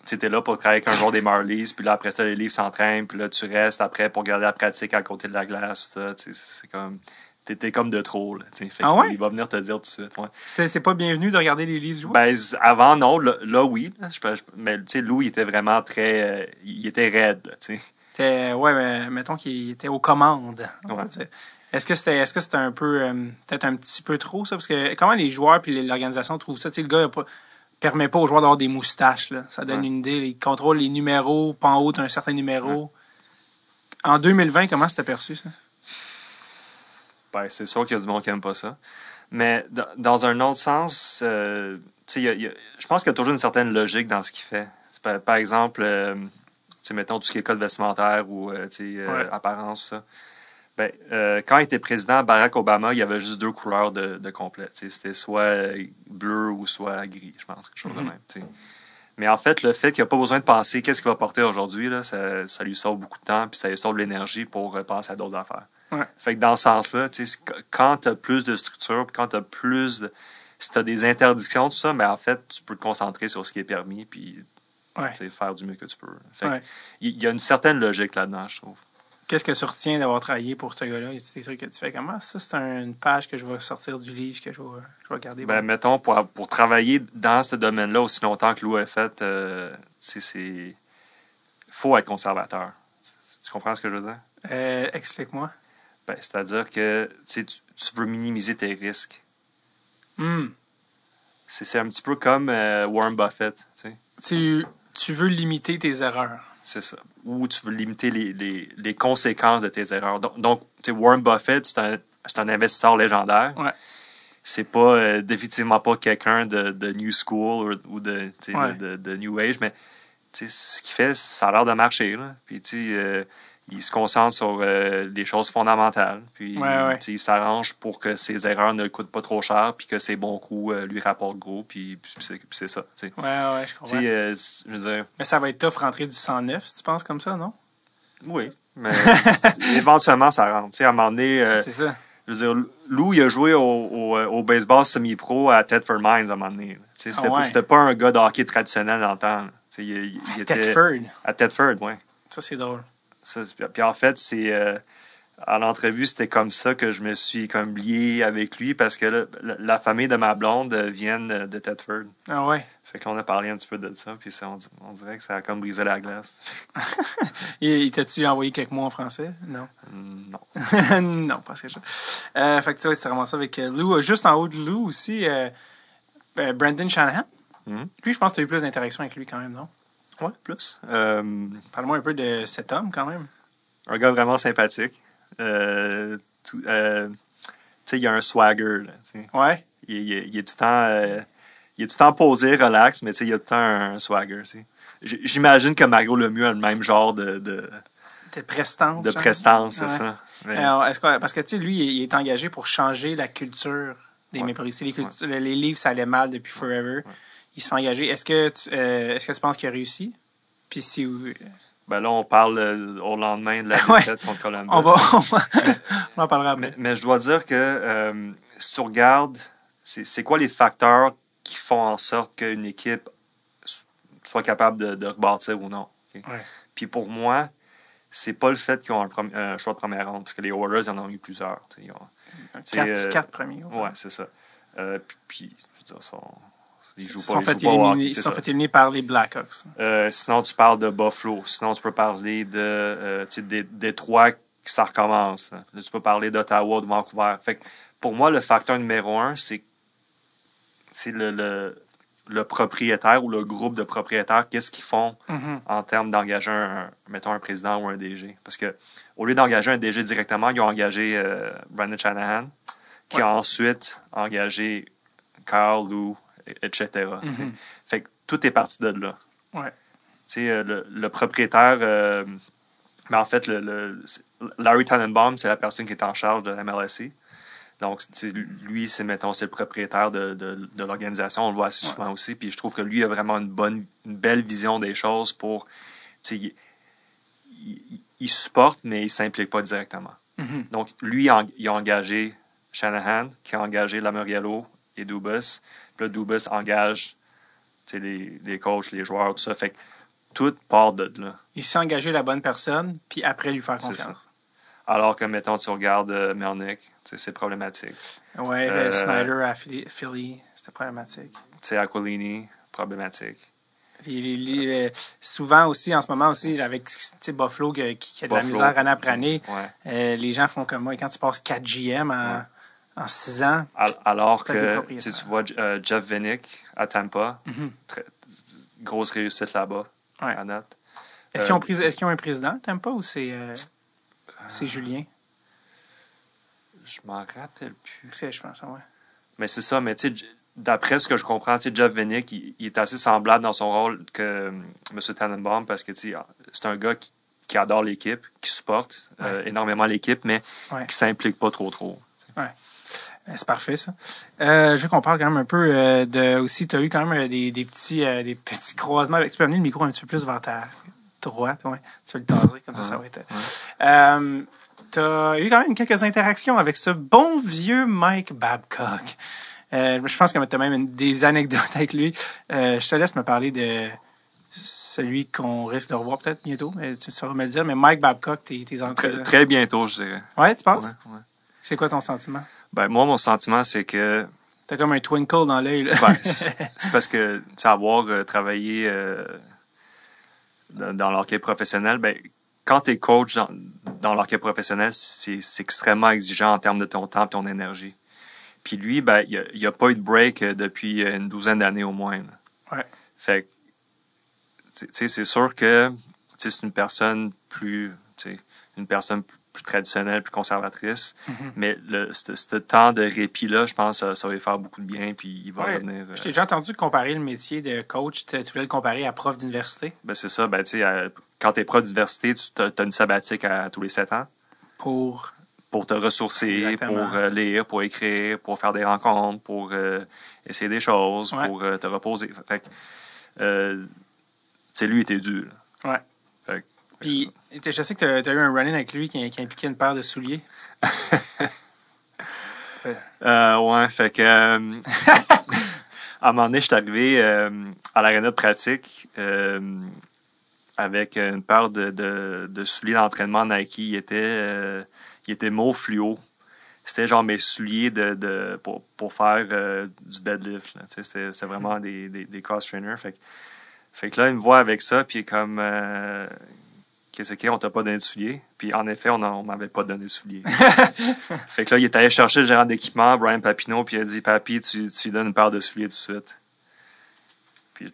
tu étais là pour travailler avec un joueur des Marlies, puis là, après ça, les livres s'entraînent, puis là, tu restes après pour garder la pratique à côté de la glace, ça, c'est comme... T'étais comme de trop, là, fait ouais? Il va venir te dire tout de suite, ouais. C'est pas bienvenu de regarder les livres jouer? Ben, avant, non, là oui, là, mais, tu sais, Lou, il était vraiment très... il était raide, là, tu sais. Ouais, mais mettons qu'il était aux commandes. Ouais. Est-ce que c'était un peu, peut-être un petit peu trop, ça? Parce que comment les joueurs puis l'organisation trouvent ça? Tu sais, le gars permet pas aux joueurs d'avoir des moustaches, là. Ça donne une idée. Il contrôle les numéros, pas en haut d'un certain numéro. Ouais. En 2020, comment c'était perçu, ça? Ben, c'est sûr qu'il y a du monde qui n'aime pas ça. Mais dans un autre sens, tu sais, je pense qu'il y a toujours une certaine logique dans ce qu'il fait. Par exemple, mettons tout ce qui est code vestimentaire ou apparence, ça. Ben, quand il était président, Barack Obama, il y avait juste 2 couleurs de complet. C'était soit bleu ou soit gris, je pense, quelque chose de même. T'sais. Mais en fait, le fait qu'il n'y a pas besoin de penser qu'est-ce qu'il va porter aujourd'hui, là, ça lui sauve beaucoup de temps puis ça lui sauve de l'énergie pour penser à d'autres affaires. Ouais. Fait que dans ce sens-là, quand tu as plus de structure, quand tu as plus de... Si tu as des interdictions, tout ça, mais en fait, tu peux te concentrer sur ce qui est permis puis faire du mieux que tu peux. Fait il y a une certaine logique là-dedans, je trouve. Qu'est-ce que tu retiens d'avoir travaillé pour ce gars-là? Y a des trucs que tu fais comment? Ça, c'est une page que je vais sortir du livre, que je vais garder. Ben, mettons, pour travailler dans ce domaine-là aussi longtemps que Lou a fait, il faut être conservateur. Tu comprends ce que je veux dire? Explique-moi. Ben, c'est-à-dire que tu veux minimiser tes risques. C'est un petit peu comme Warren Buffett. Tu veux limiter tes erreurs. C'est ça. Ou tu veux limiter les conséquences de tes erreurs. Donc Warren Buffett, c'est un investisseur légendaire. Ouais. C'est pas définitivement pas quelqu'un de New School ou de New Age, mais ce qu'il fait, ça a l'air de marcher. Là. Puis il se concentre sur les choses fondamentales. Puis il s'arrange pour que ses erreurs ne coûtent pas trop cher, puis que ses bons coups lui rapportent gros, puis c'est ça. T'sais. Ouais, je comprends. Je veux dire... Mais ça va être tough rentrer du 109, si tu penses comme ça, non? Oui, mais éventuellement, ça rentre. T'sais, à un moment donné... c'est ça. Je veux dire, Lou, il a joué au baseball semi-pro à Thetford Mines à un moment donné. C'était pas un gars de hockey traditionnel dans le temps. Il était Thetford? À Thetford, oui. Ça, c'est drôle. Puis en fait, à l'entrevue, c'était comme ça que je me suis comme lié avec lui parce que la famille de ma blonde vient de Thetford. Ah ouais? Fait qu'on a parlé un petit peu de ça, puis on dirait que ça a comme brisé la glace. Il t'a-tu envoyé quelques mots en français? Non. Non. Non, pas ce que je... fait que tu vois, c'est vraiment ça avec Lou. Juste en haut de Lou aussi, Brendan Shanahan. Lui, je pense que tu as eu plus d'interactions avec lui quand même, non? Ouais, plus. Parle-moi un peu de cet homme quand même. Un gars vraiment sympathique. Tu sais, il y a un swagger. Là, ouais. Il est tout le temps posé, relax, mais il y a tout le temps un swagger. J'imagine que Mario Lemieux a le même genre de prestance. De prestance, c'est ça. Mais... Alors, parce que tu sais, lui, il est engagé pour changer la culture des Maple Leafs. Les livres, ça allait mal depuis forever. Ouais. Il se fait engager. Est-ce que tu penses qu'il a réussi? Puis si oui. Ben là, on parle au lendemain de la défaite contre Columbus. On en parlera après. Mais je dois dire que si tu regardes, c'est quoi les facteurs qui font en sorte qu'une équipe soit capable de rebâtir ou non? Okay? Ouais. Puis pour moi, c'est pas le fait qu'ils ont un choix de première ronde, parce que les Oilers, ils en ont eu plusieurs. Ils ont, 4 premiers. Ouais, c'est ça. Puis, je veux dire, ils sont fait éliminer par les Blackhawks. Sinon, tu parles de Buffalo. Sinon, tu peux parler de Détroit, que ça recommence. Là, tu peux parler d'Ottawa, de Vancouver. Fait que, pour moi, le facteur numéro 1, c'est le propriétaire ou le groupe de propriétaires. Qu'est-ce qu'ils font en termes d'engager un président ou un DG? Parce que au lieu d'engager un DG directement, ils ont engagé Brendan Shanahan, qui a ensuite engagé Carl, Lou, etc. Fait que tout est parti de là. Ouais. Le propriétaire, mais en fait, Larry Tannenbaum, c'est la personne qui est en charge de la MLSE. Donc, lui, c'est le propriétaire de l'organisation. On le voit assez souvent aussi. Puis je trouve que lui a vraiment une belle vision des choses pour... Il supporte, mais il ne s'implique pas directement. Mm-hmm. Donc, lui, il a engagé Shanahan, qui a engagé Lamoriello et Dubas. Puis là, Dubas engage les coachs, les joueurs, tout ça. Fait que tout part de là. Il s'est engagé la bonne personne, puis après lui faire confiance. Alors que, mettons, tu regardes Melnick, c'est problématique. Oui, Snyder à Philly, c'était problématique. Aquilini, problématique. Souvent aussi, en ce moment aussi, avec Buffalo qui a de la misère année après année, les gens font comme moi. Et quand tu passes 4 GM en 6 ans... Alors que tu vois Jeff Vinik à Tampa, grosse réussite là-bas, à note. Est-ce qu'ils ont un président à Tampa ou c'est Julien? Je m'en rappelle plus. Je pense, oui. Mais c'est ça, mais tu sais, d'après ce que je comprends, Jeff Vinik, il est assez semblable dans son rôle que M. Tannenbaum parce que c'est un gars qui adore l'équipe, qui supporte énormément l'équipe, mais qui ne s'implique pas trop. Ouais. C'est parfait, ça. Je veux qu'on parle quand même un peu aussi, tu as eu quand même des petits croisements. Tu peux amener le micro un petit peu plus vers ta droite, tu peux le taser, comme ça va être... tu as eu quand même quelques interactions avec ce bon vieux Mike Babcock. Je pense que tu as même des anecdotes avec lui. Je te laisse me parler de celui qu'on risque de revoir peut-être bientôt. Tu sauras me le dire. Mais Mike Babcock, t'es entré... Très bientôt, je dirais. Ouais, tu penses? Ouais. C'est quoi ton sentiment? Ben, moi, mon sentiment, c'est que... T'as comme un twinkle dans l'œil, là. C'est parce que, avoir travaillé dans l'hockey professionnel, ben, quand tu es coach dans l'hockey professionnel, c'est extrêmement exigeant en termes de ton temps et ton énergie. Puis lui, ben, il n'y a pas eu de break depuis une douzaine d'années au moins. Là. Ouais. Fait que, c'est sûr que c'est une personne plus traditionnelle, plus conservatrice. Mm-hmm. Mais ce temps de répit-là, je pense que ça va lui faire beaucoup de bien, puis il va revenir... Je t'ai déjà entendu comparer le métier de coach. Tu voulais le comparer à prof d'université? Ben c'est ça. Ben, quand tu es prof d'université, tu as une sabbatique à tous les 7 ans. Pour te ressourcer, Exactement. Pour lire, pour écrire, pour faire des rencontres, pour essayer des choses, pour te reposer. Fait que, lui, il était dur. Là. Ouais. Puis, je sais que tu as eu un run-in avec lui qui impliquait une paire de souliers. Fait que... à un moment donné, je suis arrivé à l'aréna de pratique avec une paire de souliers d'entraînement Nike. Il était mauve fluo. C'était genre mes souliers pour faire du deadlift. C'était vraiment des cross-trainers. Fait que là, il me voit avec ça, puis comme... Qu'est-ce qu'on t'a pas donné de souliers? Puis en effet, on m'avait pas donné de souliers. Fait que là, il est allé chercher le gérant d'équipement, Brian Papineau, puis il a dit, Papi, tu lui donnes une paire de souliers tout de suite. Puis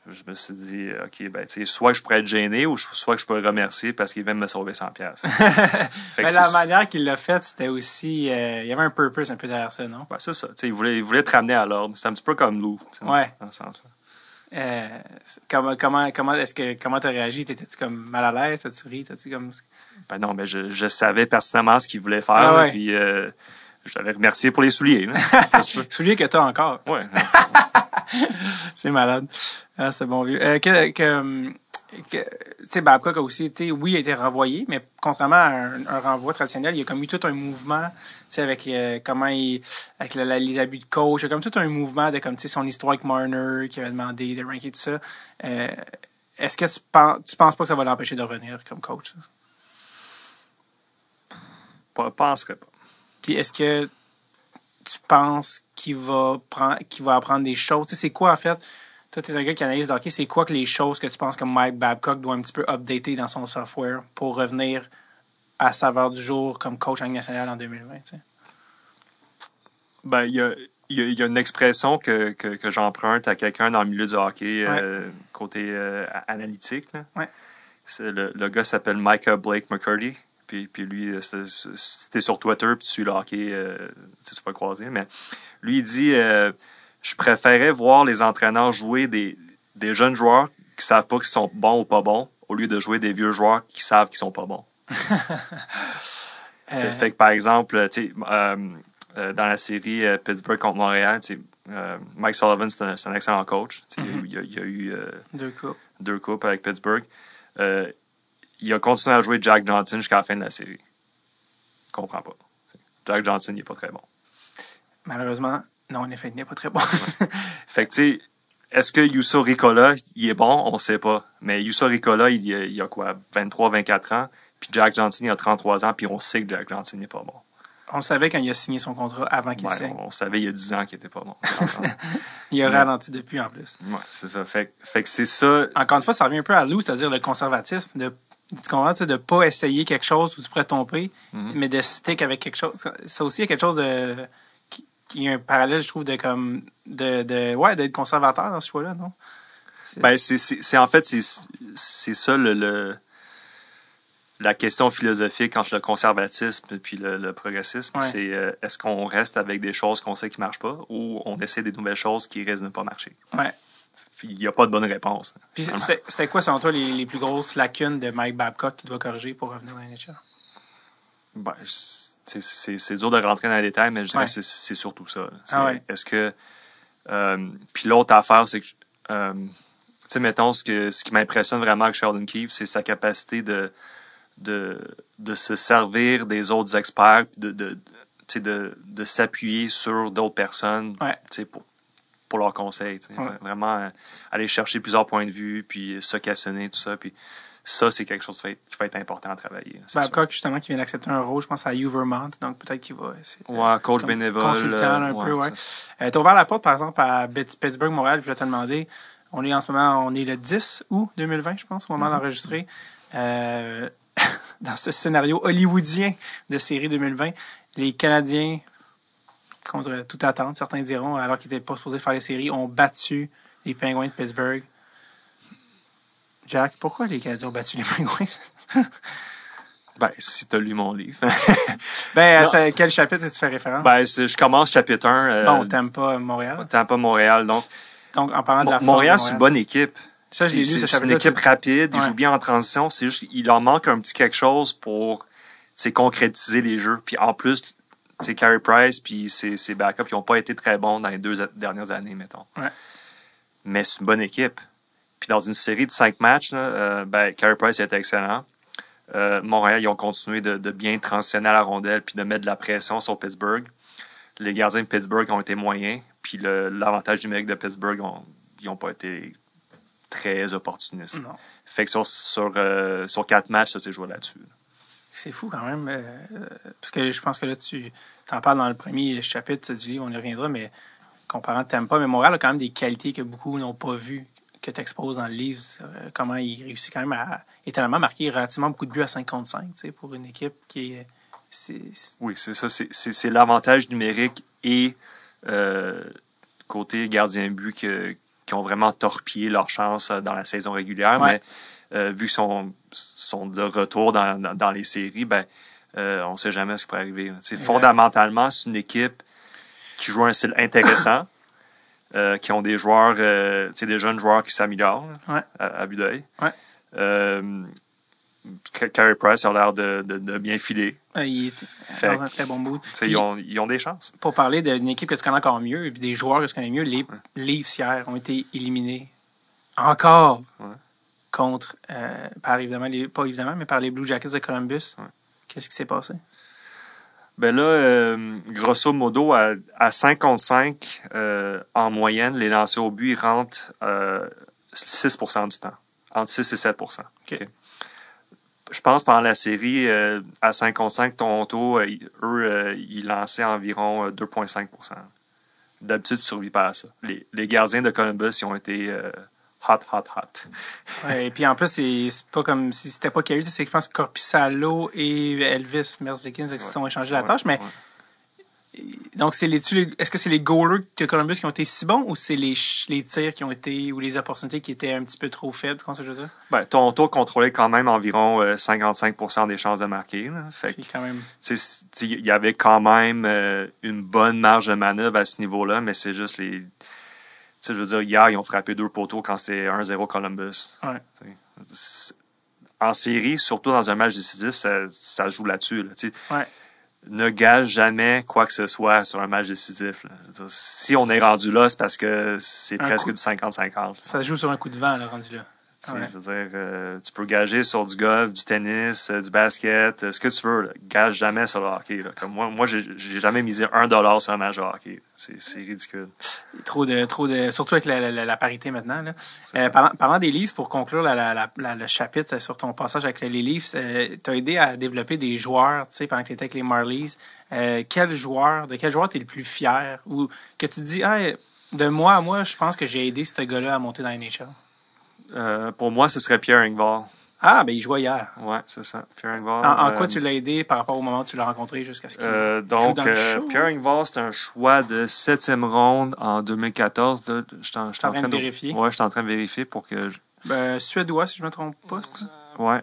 je me suis dit, OK, ben, tu sais, soit je pourrais être gêné, ou soit que je pourrais remercier parce qu'il vient me sauver 100$. Mais la manière qu'il l'a fait, c'était aussi... il y avait un purpose un peu derrière ça, non? Ben, c'est ça. Il voulait te ramener à l'ordre. C'est un petit peu comme Lou. Dans ce sens-là. Comment t'as réagi? T'étais-tu comme mal à l'aise? T'as-tu ri? T'as-tu comme... Ben non, mais je savais pertinemment ce qu'il voulait faire. Là, puis je l'avais remercié pour les souliers. Souliers que t'as encore. Ouais. C'est malade. Ah, c'est bon vieux. Tu sais, Babcock a aussi été, oui, il a été renvoyé, mais contrairement à un renvoi traditionnel, il y a comme eu tout un mouvement, tu sais, avec avec les abus de coach, il y a comme tout un mouvement de, comme, tu sais, son histoire avec Marner, qui avait demandé de ranker tout ça. Est-ce que tu penses pas que ça va l'empêcher de revenir comme coach? Je penserais pas. Puis est-ce que tu penses qu'il va apprendre des choses? Tu sais, c'est quoi, en fait? Toi, tu es un gars qui analyse le hockey. C'est quoi que les choses que tu penses que Mike Babcock doit un petit peu updater dans son software pour revenir à saveur du jour comme coach en Ligue nationale en 2020? Tu sais? Ben, il y a une expression que j'emprunte à quelqu'un dans le milieu du hockey, côté analytique. Là. Ouais. Le gars s'appelle Micah Blake McCurdy. Puis lui, c'était sur Twitter, puis tu suis le hockey, tu vas le croiser. Mais lui, il dit... je préférais voir les entraîneurs jouer des jeunes joueurs qui savent pas qu'ils sont bons ou pas bons, au lieu de jouer des vieux joueurs qui savent qu'ils sont pas bons. Fait que, par exemple, dans la série Pittsburgh contre Montréal, Mike Sullivan, c'est un excellent coach. Il y a eu deux coupes avec Pittsburgh. Il a continué à jouer Jack Johnson jusqu'à la fin de la série. Je comprends pas. Jack Johnson, il n'est pas très bon. Malheureusement, non, en effet, il n'est pas très bon. Fait que, tu sais, est-ce que Juuso Ricola, il est bon? On ne sait pas. Mais Juuso Ricola, il a quoi? 23, 24 ans. Puis Jack Johnson, il a 33 ans. Puis on sait que Jack Johnson n'est pas bon. On le savait quand il a signé son contrat avant qu'il signe. On savait il y a 10 ans qu'il n'était pas bon. Il a ralenti depuis, en plus. Oui, c'est ça. Fait que c'est ça. Encore une fois, ça revient un peu à Lou, c'est-à-dire le conservatisme, de ne pas essayer quelque chose où tu pourrais tomber, mais de stick avec quelque chose. Ça aussi, il y a quelque chose de... qui est un parallèle, je trouve, d'être conservateur dans ce choix-là, non? En fait, c'est ça la question philosophique entre le conservatisme et le progressisme. Ouais. C'est est-ce qu'on reste avec des choses qu'on sait qui ne marchent pas ou on essaie des nouvelles choses qui risquent de ne pas marcher? Ouais. Il n'y a pas de bonne réponse. Puis c'était quoi, selon toi, les plus grosses lacunes de Mike Babcock qu'il doit corriger pour revenir dans la NHL? C'est dur de rentrer dans les détails, mais je dirais que c'est surtout ça. Est-ce que... puis l'autre affaire, c'est que... tu sais, mettons, ce qui m'impressionne vraiment avec Sheldon Keefe, c'est sa capacité de se servir des autres experts, de s'appuyer sur d'autres personnes pour leurs conseils. Vraiment aller chercher plusieurs points de vue, puis se questionner, tout ça. Puis ça, c'est quelque chose qui va être important à travailler. Babcock, justement, qui vient d'accepter un rôle, je pense, à Vermont, donc peut-être qu'il va essayer. Coach bénévole. Consultant un peu, ouais. T'as ouvert la porte, par exemple, à Pittsburgh, Montréal, je vais te demander, on est le 10 août 2020, je pense, au moment d'enregistrer. Dans ce scénario hollywoodien de série 2020, les Canadiens, contre toute attente, certains diront, alors qu'ils n'étaient pas supposés faire les séries, ont battu les Penguins de Pittsburgh. Jack, pourquoi les Canadiens ont battu les Penguins? Si tu as lu mon livre. Quel chapitre tu fais référence? Je commence chapitre 1. Tampa, Montréal. Tampa, Montréal. Donc en parlant de la Montréal, c'est une bonne équipe. Ça, je l'ai lu, ce chapitre. C'est une équipe rapide, ils jouent bien en transition. C'est juste qu'il leur manque un petit quelque chose pour concrétiser les jeux. Puis en plus, Carey Price puis ses backups, ils n'ont pas été très bons dans les 2 dernières années, mettons. Ouais. Mais c'est une bonne équipe. Puis dans une série de 5 matchs, Carey Price était excellent. Montréal, ils ont continué de bien transitionner à la rondelle puis de mettre de la pression sur Pittsburgh. Les gardiens de Pittsburgh ont été moyens. Puis l'avantage numérique de Pittsburgh, ils n'ont pas été très opportunistes. Non. Fait que sur 4 matchs, ça s'est joué là-dessus. C'est fou quand même. Parce que je pense que là, tu t'en parles dans le premier chapitre du livre, on y reviendra, mais comparant Tampa, mais Montréal a quand même des qualités que beaucoup n'ont pas vues, que tu exposes dans le livre. Comment il réussit quand même à étonnamment marquer relativement beaucoup de buts à 5 contre 5, pour une équipe qui est... Oui, c'est ça. C'est l'avantage numérique et côté gardien-but qui ont vraiment torpillé leur chance dans la saison régulière. Ouais. Mais vu qu'ils sont de retour dans les séries, on ne sait jamais ce qui pourrait arriver. Fondamentalement, c'est une équipe qui joue un style intéressant, qui ont des joueurs, des jeunes joueurs qui s'améliorent à vue d'œil. Ouais. Carey Price a l'air de bien filer. Il est dans un très bon mood. Ils ont des chances. Pour parler d'une équipe que tu connais encore mieux, et puis des joueurs que tu connais mieux, les Leafs hier ont été éliminés encore contre, par les Blue Jackets de Columbus. Ouais. Qu'est-ce qui s'est passé? Là, grosso modo, à 5 contre 5, en moyenne, les lancers au but, ils rentrent 6% du temps. Entre 6 et 7%. Okay. Je pense pendant la série, à 5 contre 5, Toronto, ils lançaient environ 2,5%. D'habitude, tu ne survis pas à ça. Les gardiens de Columbus, ils ont été hot. Ouais, et puis en plus, c'est pas comme si c'était pas Carey, c'est que je pense que Korpisalo et Elvis Merzlikins qui se sont échangés la tâche, mais donc est-ce que c'est les goalers de Columbus qui ont été si bons ou c'est les tirs qui ont été ou les opportunités qui étaient un petit peu trop faibles, comment ça je veux dire? Toronto contrôlait quand même environ 55% des chances de marquer. Là. Fait c'est quand même... il y avait quand même une bonne marge de manœuvre à ce niveau-là, mais c'est juste les... je veux dire, hier, ils ont frappé 2 poteaux quand c'était 1-0 Columbus. Ouais. En série, surtout dans un match décisif, ça joue là-dessus. Là, ne gage jamais quoi que ce soit sur un match décisif. Là. Je veux dire, si on est rendu là, c'est parce que c'est presque du 50-50. Ça se joue sur un coup de vent, là, rendu là. Ouais. Je veux dire, tu peux gager sur du golf, du tennis, du basket, ce que tu veux. Là. Gage jamais sur le hockey. Là. Comme moi, j'ai jamais misé $1 sur un match de hockey. C'est ridicule. Trop de, surtout avec la parité maintenant. Là. Parlant des Leafs, pour conclure le chapitre sur ton passage avec les Leafs, t'as aidé à développer des joueurs, tu sais, pendant que t'étais avec les Marlies. De quel joueur t'es le plus fier? Ou que tu te dis, de moi à moi, je pense que j'ai aidé ce gars-là à monter dans la NHL. Pour moi, ce serait Pierre Engvall. Ah, ben il jouait hier. Ouais, c'est ça. Pierre Engvall. En quoi tu l'as aidé par rapport au moment où tu l'as rencontré jusqu'à ce qu'il joue dans le show? Pierre Engvall, c'est un choix de 7e ronde en 2014. Là. Je suis en train de vérifier. Ouais, je suis en train de vérifier pour que... Suédois, si je ne me trompe pas. Ouais,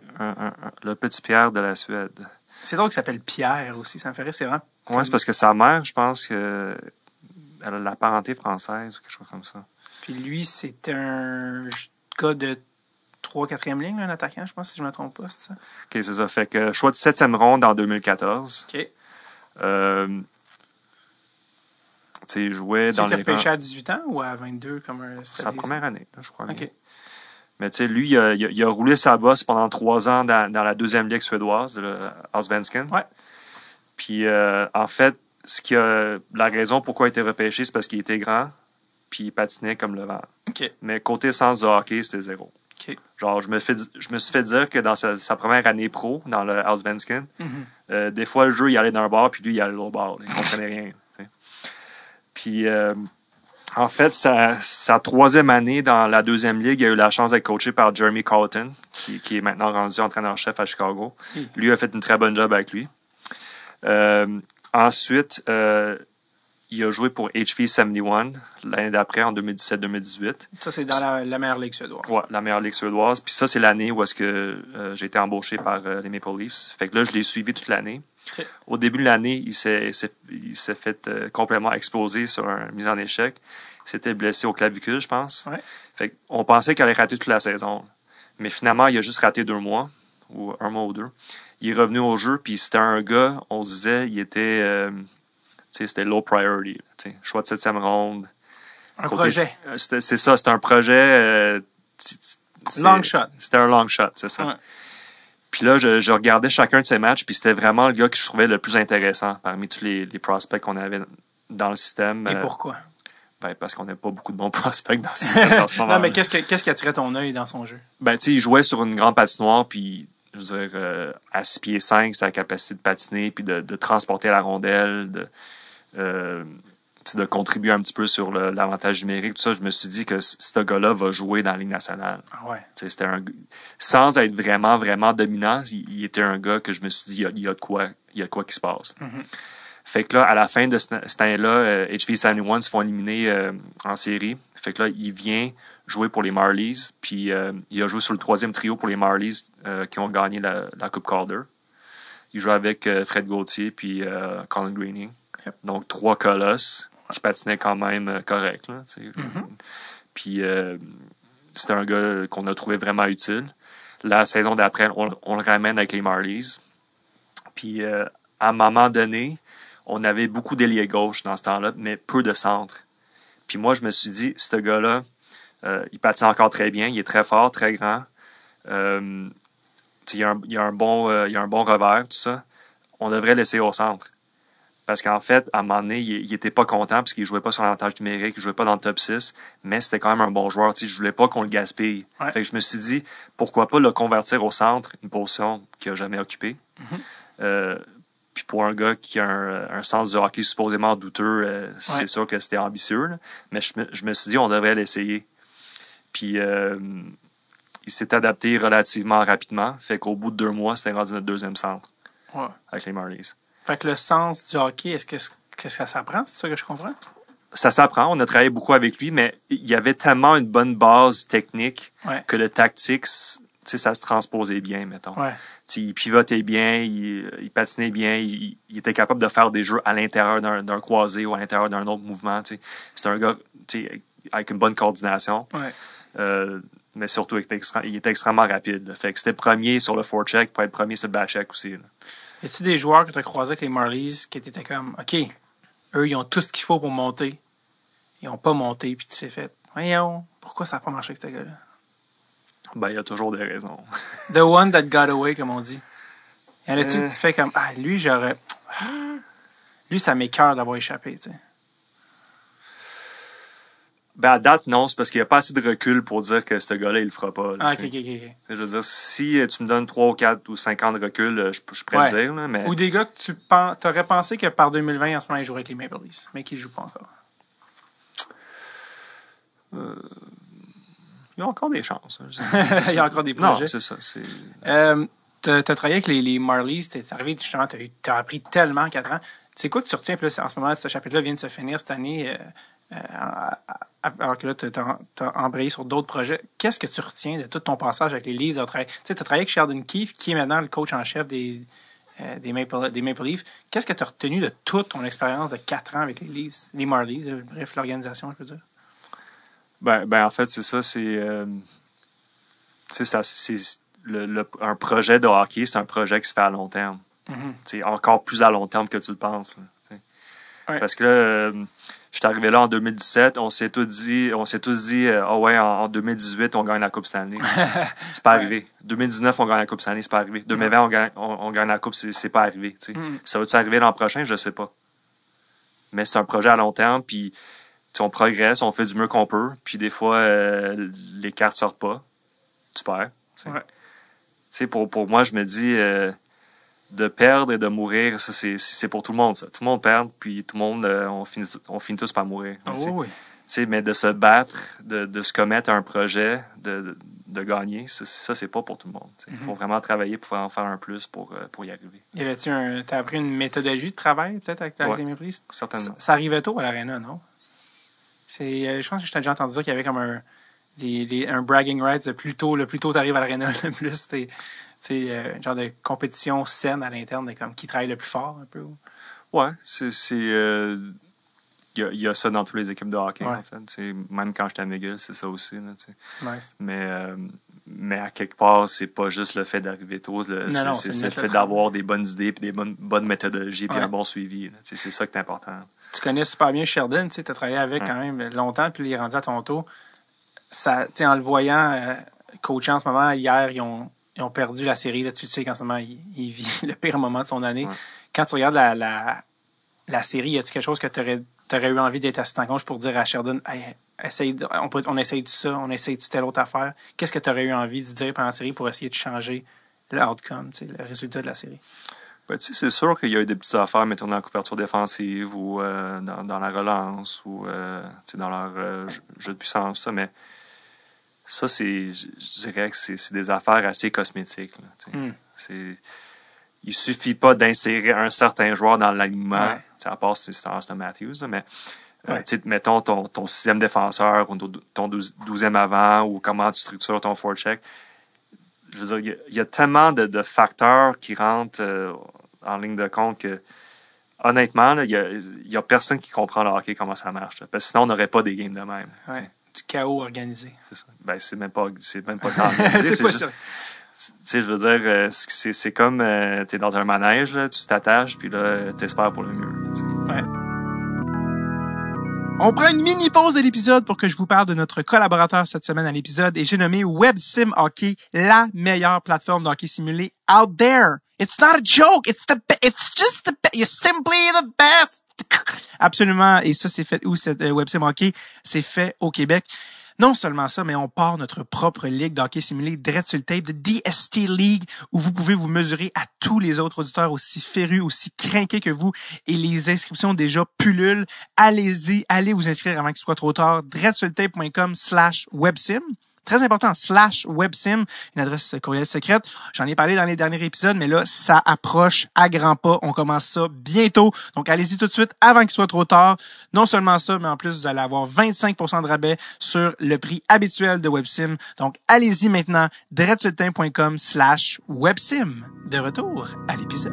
le petit Pierre de la Suède. C'est drôle qu'il s'appelle Pierre aussi. Ça me fait rire, c'est vraiment... Ouais, c'est parce que sa mère, je pense que elle a la parenté française ou quelque chose comme ça. Puis lui, c'est un gars de 3-4e ligne, un attaquant, je pense, si je ne me trompe pas, c'est ça? OK, c'est ça. Fait que choix de 7e ronde en 2014. OK. Tu sais, il jouait dans les... Tu repêché à 18 ans ou à 22? C'est sa première année, là, je crois. OK. Mais tu sais, lui, il a roulé sa bosse pendant 3 ans dans la 2e ligue suédoise, le Allsvenskan. Ouais. Puis, en fait, la raison pourquoi il était repêché, c'est parce qu'il était grand, puis il patinait comme le vent. OK. Mais côté sens du hockey, c'était 0. OK. Genre, je me suis fait dire que dans sa première année pro, dans le Allsvenskan, des fois, le jeu, il allait d'un bord, puis lui, il allait de l'autre bord. Il comprenait rien. T'sais. Puis, en fait, sa 3e année dans la 2e ligue, il a eu la chance d'être coaché par Jeremy Colleton, qui est maintenant rendu entraîneur-chef à Chicago. Lui a fait une très bonne job avec lui. Ensuite, il a joué pour HV 71 l'année d'après, en 2017-2018. Ça, c'est dans la meilleure ligue suédoise. Ouais, la meilleure ligue suédoise. Puis ça, c'est l'année où est-ce que j'ai été embauché par les Maple Leafs. Fait que là, je l'ai suivi toute l'année. Okay. Au début de l'année, il s'est fait complètement exploser sur une mise en échec. Il s'était blessé au clavicule, je pense. Ouais. Fait qu'on pensait qu'il allait rater toute la saison. Mais finalement, il a juste raté 2 mois, ou 1 mois ou 2. Il est revenu au jeu, puis c'était un gars, on se disait, il était... c'était low priority. Choix de 7e ronde. Projet. C'est ça, c'était un projet... long shot. C'était un long shot, c'est ça. Ouais. Puis là, je regardais chacun de ces matchs, puis c'était vraiment le gars que je trouvais le plus intéressant parmi tous les prospects qu'on avait dans le système. Et pourquoi? Parce qu'on n'a pas beaucoup de bons prospects dans le système dans ce moment. Non, mais qu'est-ce qui attirait ton œil dans son jeu? Il jouait sur une grande patinoire, puis... Je veux dire, à 6 pieds 5, c'est la capacité de patiner puis de transporter la rondelle, de contribuer un petit peu sur l'avantage numérique. Tout ça, je me suis dit que ce gars-là va jouer dans la Ligue nationale. Ah ouais. C'était sans être vraiment, vraiment dominant, il était un gars que je me suis dit, il y a de quoi qui se passe. Mm-hmm. Fait que là, à la fin de cette année-là, HV 71 se font éliminer en série. Fait que là, il vient jouer pour les Marlies, puis il a joué sur le 3e trio pour les Marlies qui ont gagné la Coupe Calder. Il joue avec Fred Gauthier puis Colin Greening. Yep. Donc, 3 colosses qui patinaient quand même correct. Là, mm-hmm. Puis, c'était un gars qu'on a trouvé vraiment utile. La saison d'après, on le ramène avec les Marlies. Puis, à un moment donné, on avait beaucoup d'ailier gauche dans ce temps-là, mais peu de centre. Puis moi, je me suis dit, ce gars-là, il patine encore très bien, il est très fort, très grand. Il a un bon revers, tout ça. On devrait laisser au centre. Parce qu'en fait, à un moment donné, il était pas content parce qu'il jouait pas sur l'avantage numérique, il jouait pas dans le top 6, mais c'était quand même un bon joueur. Je voulais pas qu'on le gaspille. Ouais. Fait que je me suis dit, pourquoi pas le convertir au centre, une position qu'il a jamais occupée. Mm-hmm. Puis pour un gars qui a un sens du hockey supposément douteux, c'est sûr que c'était ambitieux. Là. Mais je me suis dit, on devrait l'essayer. Puis il s'est adapté relativement rapidement. Fait qu'au bout de 2 mois, c'était rendu notre 2e centre avec les Marlies. Fait que le sens du hockey, est-ce que ça s'apprend? C'est ça que je comprends? Ça s'apprend. On a travaillé beaucoup avec lui, mais il y avait tellement une bonne base technique que le tactique, ça se transposait bien, mettons. Ouais. Il pivotait bien, il patinait bien, il était capable de faire des jeux à l'intérieur d'un croisé ou à l'intérieur d'un autre mouvement. C'était un gars avec une bonne coordination. Ouais. Mais surtout, il était extrêmement rapide. Là. Fait que c'était premier sur le forecheck pour être premier sur le backcheck aussi. Là. Y a-tu des joueurs que tu as croisés avec les Marlies qui étaient comme, OK, eux, ils ont tout ce qu'il faut pour monter. Ils n'ont pas monté, puis tu t'es fait, voyons, pourquoi ça n'a pas marché avec ce gars-là? Ben, il y a toujours des raisons. The one that got away, comme on dit. Y en a-tu que tu fais comme, lui, lui, ça m'écoeure d'avoir échappé, tu sais. Ben, à date, non, c'est parce qu'il n'y a pas assez de recul pour dire que ce gars-là, il le fera pas. Là, OK. Je veux dire, si tu me donnes 3 ou 4 ou 5 ans de recul, je pourrais le dire. Là, mais... Ou des gars que tu aurais pensé que par 2020, en ce moment, ils joueraient avec les Maple Leafs, mais qui ne jouent pas encore. Il y a encore des chances. Il y a encore des projets. Non, c'est ça. T'as travaillé avec les Marlies, t'es arrivé, justement, t'as appris tellement en 4 ans. C'est quoi que tu retiens? Puis là, en ce moment, ce chapitre-là vient de se finir cette année, alors que là, t'as embrayé sur d'autres projets. Qu'est-ce que tu retiens de tout ton passage avec les Leafs? Tu as travaillé avec Sheldon Keefe, qui est maintenant le coach en chef des Maple Leafs. Qu'est-ce que tu as retenu de toute ton expérience de 4 ans avec les Leafs, les Marlies, bref, l'organisation, je veux dire? Ben en fait, c'est ça. Un projet de hockey, c'est un projet qui se fait à long terme. C'est encore plus à long terme que tu le penses. Là, ouais. Parce que là, je suis arrivé là en 2017, on s'est tous dit, en 2018, on gagne la Coupe Stanley. C'est pas arrivé. 2019, on gagne la Coupe Stanley, c'est pas arrivé. 2020, on gagne la Coupe, c'est pas arrivé. Ça va-tu arriver l'an prochain? Je sais pas. Mais c'est un projet à long terme, puis on progresse, on fait du mieux qu'on peut, puis des fois, les cartes sortent pas. Tu perds. Ouais. Pour moi, je me dis, de perdre et de mourir, ça, c'est pour tout le monde. Ça. Tout le monde perd, puis tout le monde, on finit tous par mourir. Oui. Mais de se battre, de se commettre à un projet, de gagner, ça, c'est pas pour tout le monde. Il faut vraiment travailler pour en faire un plus pour y arriver. T'as appris une méthodologie de travail, peut-être, avec les Maple Leafs? Certainement. Ça arrivait tôt à l'Arena, non? Je pense que je t'ai déjà entendu dire qu'il y avait comme un bragging rights. Plus tôt tu arrives à l'Arena, le plus un genre de compétition saine à l'interne de comme qui travaille le plus fort, un peu. Ouais, il y a ça dans toutes les équipes de hockey, en fait. Même quand j'étais à McGill, c'est ça aussi. Là, nice. Mais à quelque part, c'est pas juste le fait d'arriver tôt. C'est le fait d'avoir des bonnes idées, puis des bonnes méthodologies, puis un bon suivi. Là, c'est ça qui est important. Tu connais super bien Sheldon, tu as travaillé avec quand même longtemps, puis il est rendu à Toronto. En le voyant coacher en ce moment, hier, ils ont perdu la série. Là, tu sais qu'en ce moment, il vit le pire moment de son année. Ouais. Quand tu regardes la série, y a-tu quelque chose que tu aurais eu envie d'être assistant coach pour dire à Sheldon, hey, on essaye de ça, on essaye de telle autre affaire? Qu'est-ce que tu aurais eu envie de dire pendant la série pour essayer de changer l'outcome, le résultat de la série? Ben, c'est sûr qu'il y a eu des petites affaires, mettons, dans la couverture défensive ou dans la relance ou dans leur jeu de puissance, ça, mais ça, je dirais que c'est des affaires assez cosmétiques. Là, il suffit pas d'insérer un certain joueur dans l'alignement, à part si c'est Austin Matthews, là, mais mettons ton 6e défenseur ou ton 12e avant ou comment tu structures ton forecheck. Je veux dire, il y a tellement de facteurs qui rentrent en ligne de compte que, honnêtement, il y a personne qui comprend le hockey, comment ça marche. Là, parce que sinon, on n'aurait pas des games de même. Ouais, du chaos organisé. C'est ça. Ben, c'est même pas tant organisé. C'est pas sûr. Je veux dire, c'est comme t'es dans un manège, là, tu t'attaches, puis là, t'espères pour le mieux. Ouais. On prend une mini pause de l'épisode pour que je vous parle de notre collaborateur cette semaine à l'épisode et j'ai nommé WebSim Hockey, la meilleure plateforme de hockey simulé out there. It's not a joke. It's just the best. You're simply the best. Absolument. Et ça, c'est fait où, cette WebSim Hockey? C'est fait au Québec. Non seulement ça, mais on part notre propre ligue d'hockey simulé direct sur le tape de DST League où vous pouvez vous mesurer à tous les autres auditeurs aussi férus, aussi crinqués que vous et les inscriptions déjà pullulent. Allez-y, allez vous inscrire avant qu'il soit trop tard. directsurletape.com/websim. Très important, /websim, une adresse courriel secrète. J'en ai parlé dans les derniers épisodes, mais là, ça approche à grands pas. On commence ça bientôt. Donc, allez-y tout de suite avant qu'il soit trop tard. Non seulement ça, mais en plus, vous allez avoir 25% de rabais sur le prix habituel de WebSim. Donc, allez-y maintenant, directsurletape.com/websim. De retour à l'épisode.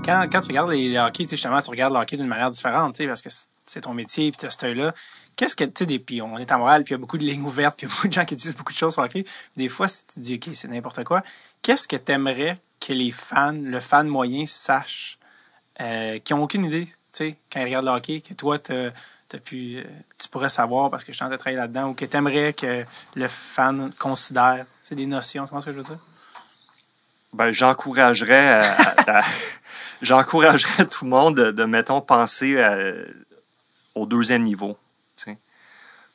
Quand tu regardes les hockey, justement, tu regardes le hockey d'une manière différente, parce que c'est ton métier, puis tu as cet œil-là. Qu'est-ce que, tu sais, puis on est à Montréal, puis il y a beaucoup de lignes ouvertes, puis il y a beaucoup de gens qui disent beaucoup de choses sur le hockey. Des fois, si tu te dis, OK, c'est n'importe quoi, qu'est-ce que tu aimerais que les fans, le fan moyen, sachent, qui n'ont aucune idée, tu sais, quand ils regardent le hockey, que toi, tu pourrais savoir parce que je suis en train de travailler là-dedans, ou que tu aimerais que le fan considère, tu sais, des notions, tu vois ce que je veux dire? Ben, j'encouragerais j'encouragerais tout le monde de mettons, penser au deuxième niveau. T'sais.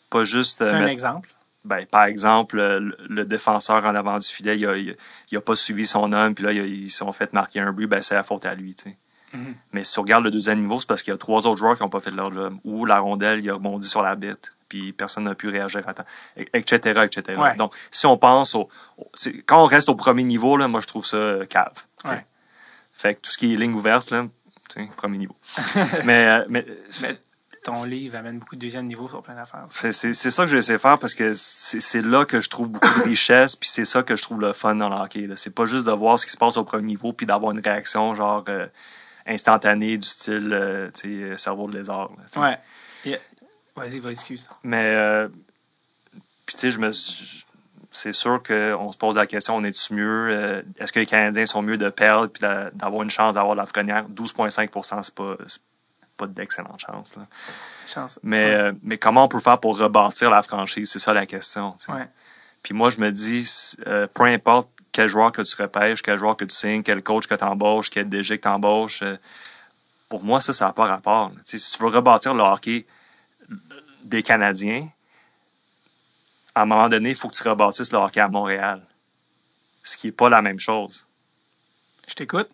Pas juste. C'est un exemple. Ben, par exemple, le défenseur en avant du filet, il a pas suivi son homme, puis là, ils se sont fait marquer un but, ben, c'est la faute à lui. T'sais. Mm-hmm. Mais si tu regardes le deuxième niveau, c'est parce qu'il y a 3 autres joueurs qui n'ont pas fait leur job. Ou la rondelle, il a rebondi sur la bite, puis personne n'a pu réagir à temps, etc., etc. Ouais. Donc, si on pense quand on reste au premier niveau, là, moi, je trouve ça cave. Okay? Ouais. Fait que tout ce qui est ligne ouverte, là, premier niveau. mais ton livre amène beaucoup de deuxième niveau sur plein d'affaires. C'est ça que j'essaie de faire parce que c'est là que je trouve beaucoup de richesse, puis c'est ça que je trouve le fun dans le hockey. C'est pas juste de voir ce qui se passe au premier niveau, puis d'avoir une réaction genre instantanée du style cerveau de lézard. Là, ouais. Yeah. Vas-y, excuse. Mais, puis tu sais, c'est sûr qu'on se pose la question, on est-tu mieux? Est-ce que les Canadiens sont mieux de perdre puis d'avoir une chance d'avoir la Lafrenière? 12,5 %, c'est pas d'excellente chance. Là. Mais comment on peut faire pour rebâtir la franchise? C'est ça la question. Ouais. Puis moi, je me dis, peu importe quel joueur que tu repêches, quel joueur que tu signes, quel coach que tu embauches, quel DG que tu embauches, pour moi, ça n'a pas rapport. Si tu veux rebâtir le hockey des Canadiens, à un moment donné, il faut que tu rebâtisses le hockey à Montréal. Ce qui n'est pas la même chose. Je t'écoute.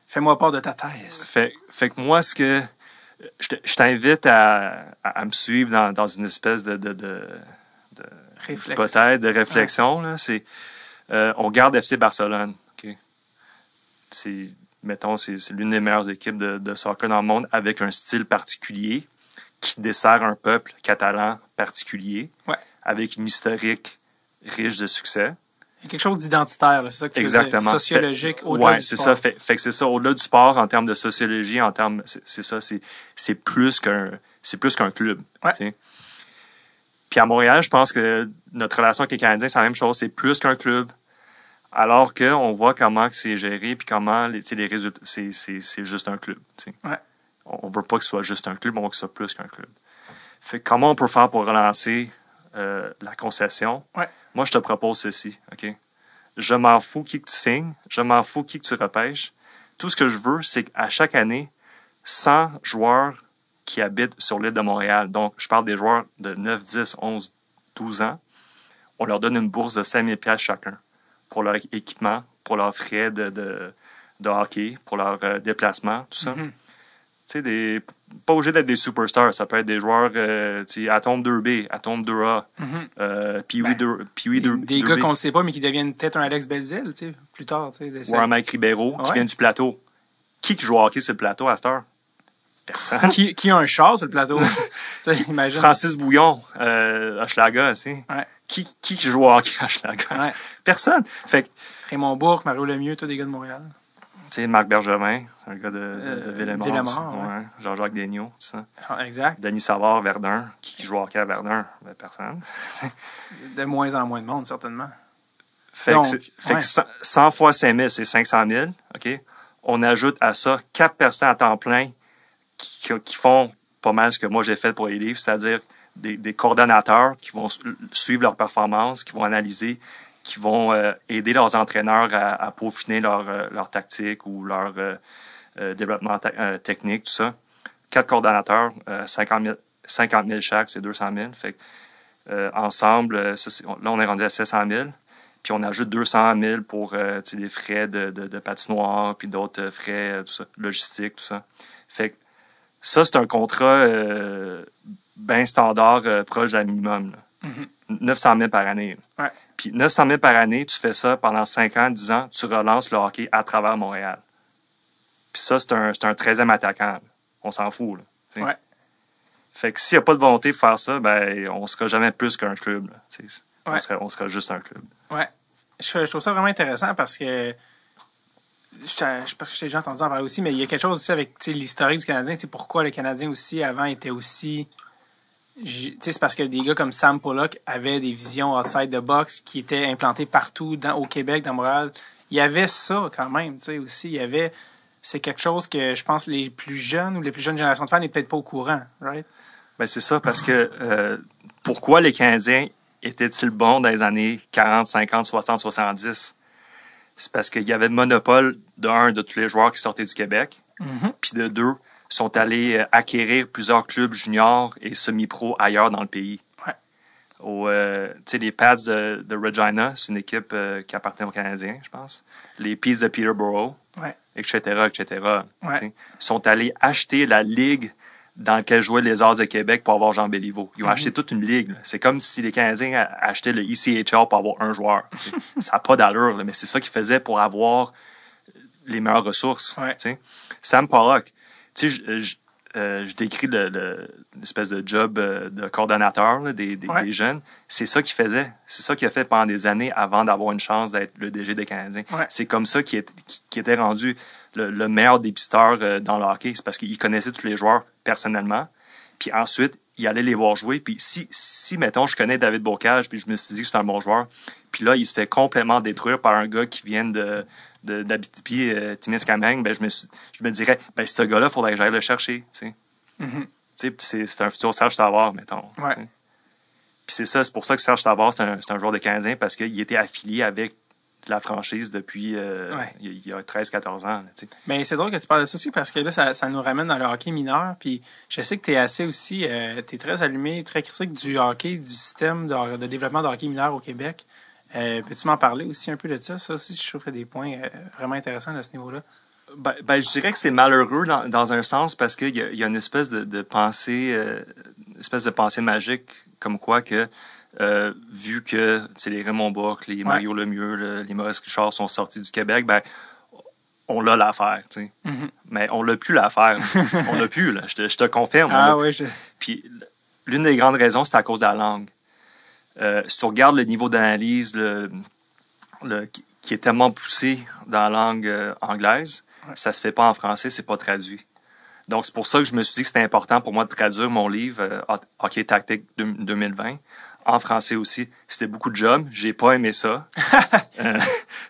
Fais-moi part de ta thèse. Fait que moi, je t'invite à me suivre dans une espèce d'hypothèse, de réflexion. Là, c'est, on garde FC Barcelone. Okay? C'est l'une des meilleures équipes de soccer dans le monde avec un style particulier qui dessert un peuple catalan particulier, avec une historique riche de succès. Il y a quelque chose d'identitaire, là, c'est ça que tu veux dire, sociologique, au-delà du sport. Oui, c'est ça. Fait que c'est ça, au-delà du sport, en termes de sociologie, c'est plus qu'un club. Ouais. Puis à Montréal, je pense que notre relation avec les Canadiens, c'est la même chose, c'est plus qu'un club. Alors qu'on voit comment c'est géré, puis comment les résultats, c'est juste un club. Ouais. On veut pas que ce soit juste un club, on veut que ce soit plus qu'un club. Fait que comment on peut faire pour relancer la concession? Ouais. Moi, je te propose ceci, OK? Je m'en fous qui que tu signes, je m'en fous qui que tu repêches. Tout ce que je veux, c'est qu'à chaque année, 100 joueurs qui habitent sur l'île de Montréal, donc je parle des joueurs de 9, 10, 11, 12 ans, on leur donne une bourse de 5 000 $ chacun pour leur équipement, pour leurs frais de hockey, pour leur déplacement, tout ça. Mm-hmm. Tu sais, pas obligé d'être des superstars. Ça peut être des joueurs, Atome 2B, Atome 2A, Pee-Wee 2B. Des gars qu'on ne sait pas, mais qui deviennent peut-être un Alex Belzile, plus tard. Ou un Mike Ribeiro, qui vient du plateau. Qui joue au hockey sur le plateau à cette heure? Personne. Qui a un char sur le plateau? Imagine. Francis Bouillon, Hochelaga, tu sais. Ouais. Qui joue au hockey à Hochelaga? Ouais. Personne. Fait que, Raymond Bourque, Mario Lemieux, tous des gars de Montréal. Tu sais, Marc Bergevin, c'est un gars de Villemort. Ouais. Jean-Jacques Daigneault, tout ça. Exact. Denis Savard, Verdun. Qui joue au hockey à Verdun? Ben, personne. De moins en moins de monde, certainement. Fait que 100 fois 5 000, c'est 500 000. OK? On ajoute à ça 4 personnes à temps plein qui font pas mal ce que moi j'ai fait pour les livres, c'est-à-dire des coordonnateurs qui vont suivre leurs performances, qui vont analyser, qui vont aider leurs entraîneurs à peaufiner leur tactique ou leur développement technique, tout ça. 4 coordonnateurs, 50 000 chaque, c'est 200 000. Fait que, ensemble, là, on est rendu à 700 000. Puis on ajoute 200 000 pour des frais de patinoire, puis d'autres frais tout ça, logistique, tout ça. Fait que ça, c'est un contrat bien standard, proche d'un minimum. Là. Mm-hmm. 900 000 par année. Ouais. Puis 900 000 par année, tu fais ça pendant 5 ans, 10 ans, tu relances le hockey à travers Montréal. Puis ça, c'est un 13e attaquant. Là. On s'en fout. Là, ouais. Fait que s'il n'y a pas de volonté de faire ça, ben on sera jamais plus qu'un club. Là, on sera juste un club. Ouais. Je trouve ça vraiment intéressant parce que je pense que j'ai déjà entendu en parler aussi, mais il y a quelque chose aussi avec l'historique du Canadien. Pourquoi le Canadien aussi, avant, était aussi c'est parce que des gars comme Sam Pollock avaient des visions outside the box qui étaient implantées partout au Québec, dans Montréal. Il y avait ça quand même, tu sais, aussi. Il y avait... C'est quelque chose que je pense les plus jeunes ou les plus jeunes générations de fans n'est peut-être pas au courant, right? Ben c'est ça, parce que pourquoi les Canadiens étaient-ils bons dans les années 40, 50, 60, 70? C'est parce qu'il y avait le monopole de tous les joueurs qui sortaient du Québec, puis de deux, sont allés acquérir plusieurs clubs juniors et semi-pro ailleurs dans le pays. Les Pats de Regina, c'est une équipe qui appartient aux Canadiens, je pense. Les Peas de Peterborough, etc., sont allés acheter la ligue dans laquelle jouaient les Arts de Québec pour avoir Jean Béliveau. Ils ont acheté toute une ligue. Là. C'est comme si les Canadiens achetaient le ECHL pour avoir un joueur. Ça n'a pas d'allure, là, mais c'est ça qu'ils faisaient pour avoir les meilleures ressources. Sam Pollock, je décris l'espèce de job de coordonnateur là, des jeunes. C'est ça qu'il faisait. C'est ça qu'il a fait pendant des années avant d'avoir une chance d'être le DG des Canadiens. C'est comme ça qu'il était rendu le meilleur dépisteur dans le hockey. C'est parce qu'il connaissait tous les joueurs personnellement. Puis ensuite, il allait les voir jouer. Puis si mettons, je connais David Bocage, puis je me suis dit que c'est un bon joueur, puis là, il se fait complètement détruire par un gars qui vient d'Abitibi, Témiscamingue, ben je me dirais, ben ce gars-là, il faudrait que j'aille le chercher, tu sais. C'est un futur Serge Savard, mettons. Puis c'est ça, c'est pour ça que Serge Savard, c'est un joueur de Canadien, parce qu'il était affilié avec la franchise depuis il y a 13-14 ans. T'sais. Mais c'est drôle que tu parles de ça aussi, parce que là, ça nous ramène dans le hockey mineur, puis je sais que tu es assez aussi, tu es très allumé, très critique du hockey, du système de développement de hockey mineur au Québec. Peux-tu m'en parler aussi un peu de ça? Ça aussi, je trouve qu'il y a des points vraiment intéressants à ce niveau-là. Ben, je dirais que c'est malheureux dans un sens parce qu'il y a une espèce de pensée, magique, comme quoi que vu que les Raymond Bourque, les Mario Lemieux, les Maurice Richard sont sortis du Québec, ben on l'a l'affaire, tu sais. Mais on l'a plus l'affaire. On l'a plus, là. Je te confirme. Puis l'une des grandes raisons, c'est à cause de la langue. Si tu regardes le niveau d'analyse qui est tellement poussé dans la langue anglaise, ça se fait pas en français, c'est pas traduit. Donc, c'est pour ça que je me suis dit que c'était important pour moi de traduire mon livre Hockey Tactique 2020 en français aussi. C'était beaucoup de job. J'ai pas aimé ça.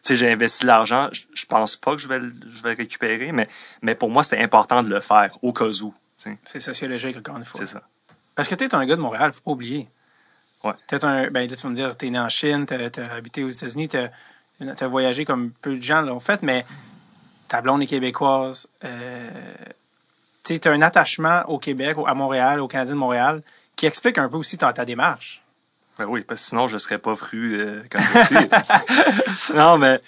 J'ai investi l'argent. Je pense pas que je vais le récupérer, mais pour moi, c'était important de le faire, au cas où. T'sais. C'est sociologique, encore une fois. C'est ça. Parce que tu es un gars de Montréal, faut pas oublier. Là, tu vas me dire, tu es né en Chine, tu as habité aux États-Unis, tu as voyagé comme peu de gens l'ont fait, mais ta blonde est québécoise. Tu as un attachement au Québec, à Montréal, aux Canadiens de Montréal, qui explique un peu aussi ta démarche. Ben oui, parce que sinon, je ne serais pas fru comme je suis. Non, mais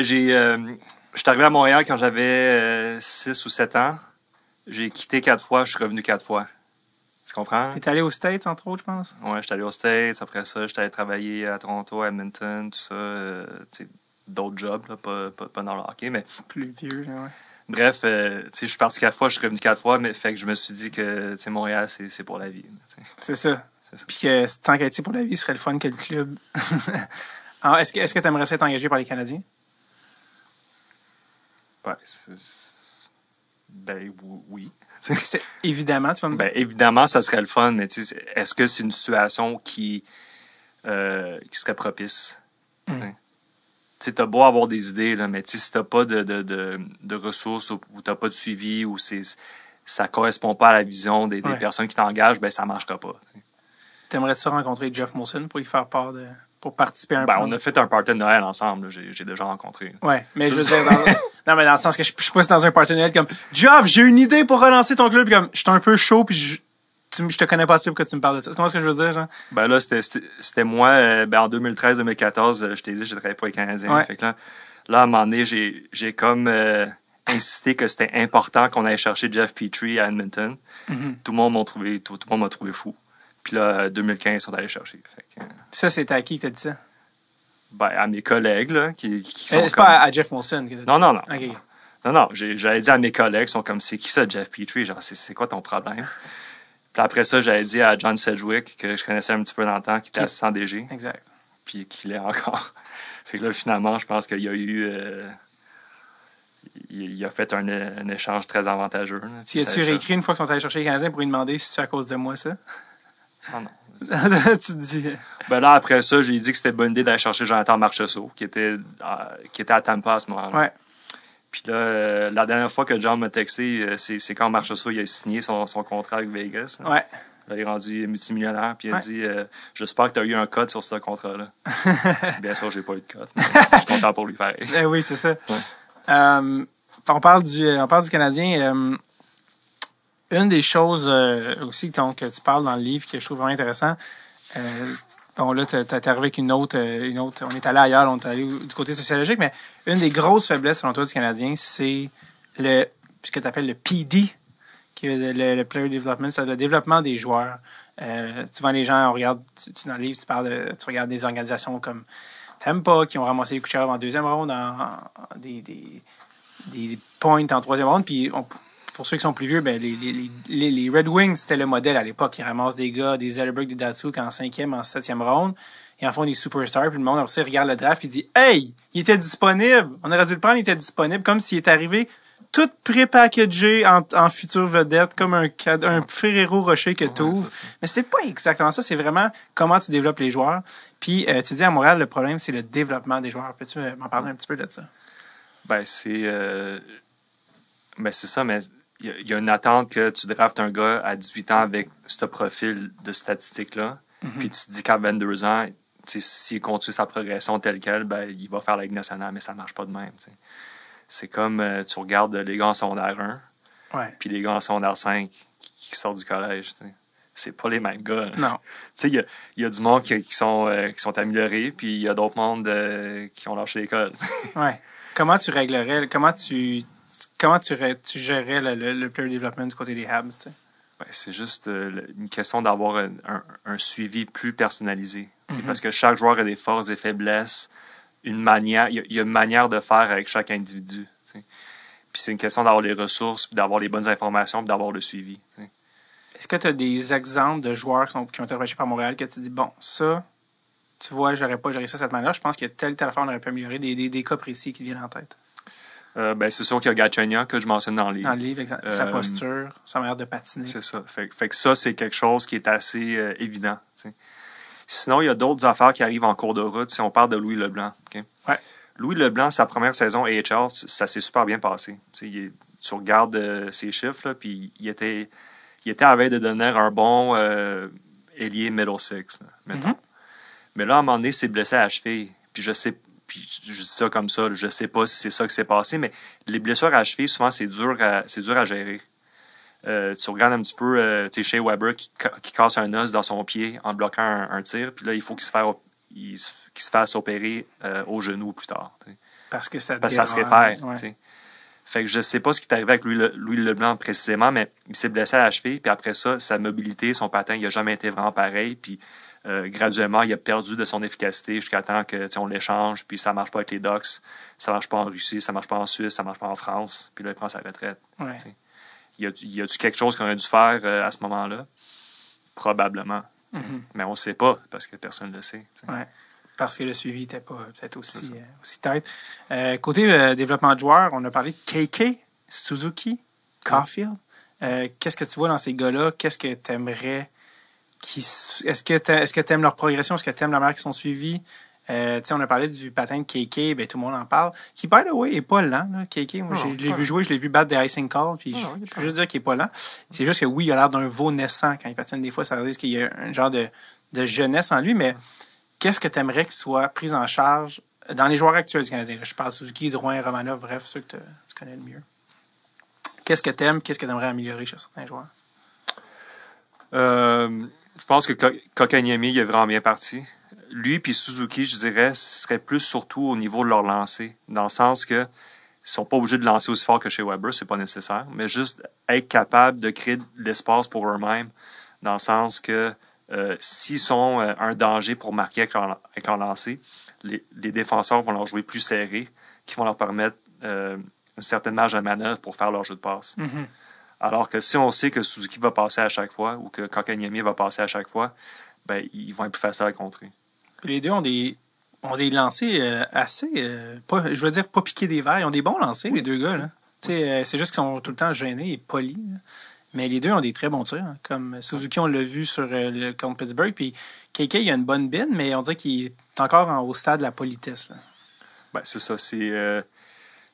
je suis arrivé à Montréal quand j'avais 6 ou 7 ans. J'ai quitté 4 fois, je suis revenu 4 fois. Tu comprends? T'es allé aux States, entre autres, je pense? Ouais, j'étais allé aux States. Après ça, j'étais allé travailler à Toronto, à Edmonton, tout ça. D'autres jobs, là, pas dans le hockey, mais... Plus vieux, ouais. Bref, je suis parti 4 fois, je suis revenu 4 fois, mais fait que je me suis dit que Montréal, c'est pour la vie. C'est ça. Puis que tant qu'à être pour la vie, ce serait le fun que le club... Alors, est-ce que tu aimerais être engagé par les Canadiens? Ben, oui. Évidemment, tu vas me dire. Ben, évidemment, ça serait le fun, mais est-ce que c'est une situation qui serait propice? Tu as beau avoir des idées, là, mais si tu n'as pas de ressources ou tu n'as pas de suivi ou ça ne correspond pas à la vision des personnes qui t'engagent, ben ça ne marchera pas. T'aimerais-tu rencontrer Jeff Molson pour y faire part pour participer à un on a fait un party de Noël ensemble, j'ai déjà rencontré. Ouais, mais je veux dire, non, mais dans le sens que je suis pas dans un party de Noël comme Jeff, j'ai une idée pour relancer ton club, puis comme je suis un peu chaud, puis je te connais pas assez pour que tu me parles de ça. Tu comprends ce que je veux dire, genre? Ben là, c'était moi, en 2013-2014, je t'ai dit, j'ai travaillé pour les Canadiens. Fait que là, à un moment donné, j'ai comme insisté que c'était important qu'on aille chercher Jeff Petrie à Edmonton. Tout le monde m'a trouvé fou. Puis là, 2015, ils sont allés chercher. Fait que, ça, c'était à qui que t'as dit ça? Ben, à mes collègues, là, qui sont c'est pas à Jeff Molson que t'as dit ça? Non. Okay. Non, j'avais dit à mes collègues, ils sont comme, c'est qui ça, Jeff Petrie? Genre, c'est quoi ton problème? Puis après ça, j'avais dit à John Sedgwick, que je connaissais un petit peu dans le temps, qui était assistant DG. Exact. Puis qu'il est encore. Fait que là, finalement, je pense qu'il y a eu... il a fait un échange très avantageux. Si as-tu réécrit une fois qu'ils sont allés chercher les Canadiens pour lui demander si c'est à cause de moi, ça? Ah non. Tu te dis... Ben là, après ça, j'ai dit que c'était une bonne idée d'aller chercher Jonathan Marchessault, qui était à Tampa à ce moment-là. Ouais. Puis là, la dernière fois que John m'a texté, c'est quand Marchessault il a signé son contrat avec Vegas. Là. Ouais. Là, il est rendu multimillionnaire, puis il a ouais. dit j'espère que tu as eu un code sur ce contrat-là. Bien sûr, j'ai pas eu de code. Je suis content pour lui pareil. Oui, c'est ça. Ouais. On parle du Canadien. Une des choses aussi que tu parles dans le livre que je trouve vraiment intéressant, bon là, tu es arrivé avec une autre. On est allé ailleurs, on est allé du côté sociologique, mais une des grosses faiblesses selon toi du Canadien, c'est ce que tu appelles le PD, qui est le Player Development, c'est le développement des joueurs. Souvent les gens, dans le livre, tu regardes des organisations comme Tampa qui ont ramassé les Kucherov en deuxième ronde, des points en troisième ronde, puis pour ceux qui sont plus vieux, ben les Red Wings, c'était le modèle à l'époque. Ils ramassent des gars, des Zetterberg, des Datsuk en cinquième, en septième ronde. Ils en font des superstars. Puis le monde, après ça, regarde le draft et dit « Hey, il était disponible! On aurait dû le prendre, il était disponible. » Comme s'il est arrivé tout pré-packagé en future vedette, comme un Ferrero Rocher que tu ouvres. Mais c'est pas exactement ça. C'est vraiment comment tu développes les joueurs. Puis tu dis à Montréal, le problème, c'est le développement des joueurs. Peux-tu m'en parler un petit peu de ça? Ben, c'est ça, mais il y a une attente que tu draftes un gars à 18 ans avec ce profil de statistiques-là. Puis tu te dis qu'à 22 ans, s'il continue sa progression telle qu'elle, ben, il va faire la Ligue nationale, mais ça marche pas de même. T'sais. C'est comme tu regardes les gars en secondaire 1, puis les gars en secondaire 5 qui sortent du collège. T'sais. C'est pas les mêmes gars. Non. Il y a du monde qui sont améliorés, puis il y a d'autres mondes qui ont lâché l'école. Ouais. Comment tu réglerais, comment tu gérerais le player development du côté des Habs? Tu sais? Ben, c'est juste une question d'avoir un suivi plus personnalisé. Parce que chaque joueur a des forces et faiblesses. Il y a une manière de faire avec chaque individu. T'sais. Puis c'est une question d'avoir les ressources, puis d'avoir les bonnes informations, puis d'avoir le suivi. T'sais. Est-ce que tu as des exemples de joueurs qui ont été repêchés par Montréal que tu dis, bon, ça, tu vois, j'aurais pas géré ça de cette manière. Je pense qu'il y a telle affaire on aurait pu améliorer, des cas précis qui viennent en tête. Ben, c'est sûr qu'il y a Galchenyuk que je mentionne dans le livre. Dans le livre, sa posture, sa manière de patiner. C'est ça. Fait que ça, c'est quelque chose qui est assez évident. T'sais. Sinon, il y a d'autres affaires qui arrivent en cours de route. Si on parle de Louis Leblanc. Okay? Ouais. Louis Leblanc, sa première saison AHL, ça s'est super bien passé. Tu regardes ses chiffres, puis il était à veille de devenir un bon ailier middle six, là, mettons. Mais là, à un moment donné, il s'est blessé à la cheville. Puis je dis ça comme ça, je sais pas si c'est ça qui s'est passé, mais les blessures à la cheville, souvent, c'est dur à gérer. Tu regardes un petit peu Shea Weber qui casse un os dans son pied en bloquant un tir, puis là, il faut qu'il se fasse opérer au genou plus tard. T'sais. Parce que ça se réfère. Ouais. Fait que je sais pas ce qui est arrivé avec Louis Leblanc précisément, mais il s'est blessé à la cheville, puis après ça, sa mobilité, son patin, il n'a jamais été vraiment pareil, puis graduellement, il a perdu de son efficacité jusqu'à temps que on l'échange, puis ça marche pas avec les Ducks, ça marche pas en Russie, ça marche pas en Suisse, ça marche pas en France, puis là, il prend sa retraite. Ouais. Y a-tu quelque chose qu'on aurait dû faire à ce moment-là? Probablement. Mais on ne sait pas, parce que personne ne le sait. Ouais. Parce que le suivi n'était pas peut-être aussi tête. Côté développement de joueurs, on a parlé de KK, Suzuki, Caulfield. Qu'est-ce que tu vois dans ces gars-là? Qu'est-ce que tu aimerais? Est-ce que tu aimes leur progression? Est-ce que tu aimes la manière qu'ils sont suivis? On a parlé du patin de KK, ben, tout le monde en parle. Qui, by the way, n'est pas lent. Là, KK, moi, je l'ai vu jouer, je l'ai vu battre des icing calls, puis je peux juste dire qu'il n'est pas lent. C'est juste que oui, il a l'air d'un veau naissant quand il patine. Des fois, ça veut dire qu'il y a un genre de jeunesse en lui, mais qu'est-ce que tu aimerais qu'il soit pris en charge dans les joueurs actuels du Canadien? Là, je parle Suzuki, Drouin, Romanov, bref, ceux que tu connais le mieux. Qu'est-ce que tu aimes? Qu'est-ce que tu aimerais améliorer chez certains joueurs? Je pense que Kotkaniemi il est vraiment bien parti. Lui puis Suzuki, je dirais, ce serait plus surtout au niveau de leur lancer, dans le sens que ils sont pas obligés de lancer aussi fort que chez Weber, c'est pas nécessaire, mais juste être capable de créer de l'espace pour eux-mêmes, dans le sens que s'ils sont un danger pour marquer avec leur lancer, les défenseurs vont leur jouer plus serré, qui vont leur permettre une certaine marge de manœuvre pour faire leur jeu de passe. Mm-hmm. Alors que si on sait que Suzuki va passer à chaque fois ou que Kotkaniemi va passer à chaque fois, ben ils vont être plus faciles à contrer. Puis les deux ont des lancers assez, je veux dire, pas piquer des verres. Ils ont des bons lancers, les deux gars. Là. C'est juste qu'ils sont tout le temps gênés et polis. Mais les deux ont des très bons tirs. Hein. Comme Suzuki, on l'a vu contre Pittsburgh. Puis KK, il a une bonne bine, mais on dirait qu'il est encore au stade de la politesse. Là. Ben, c'est ça.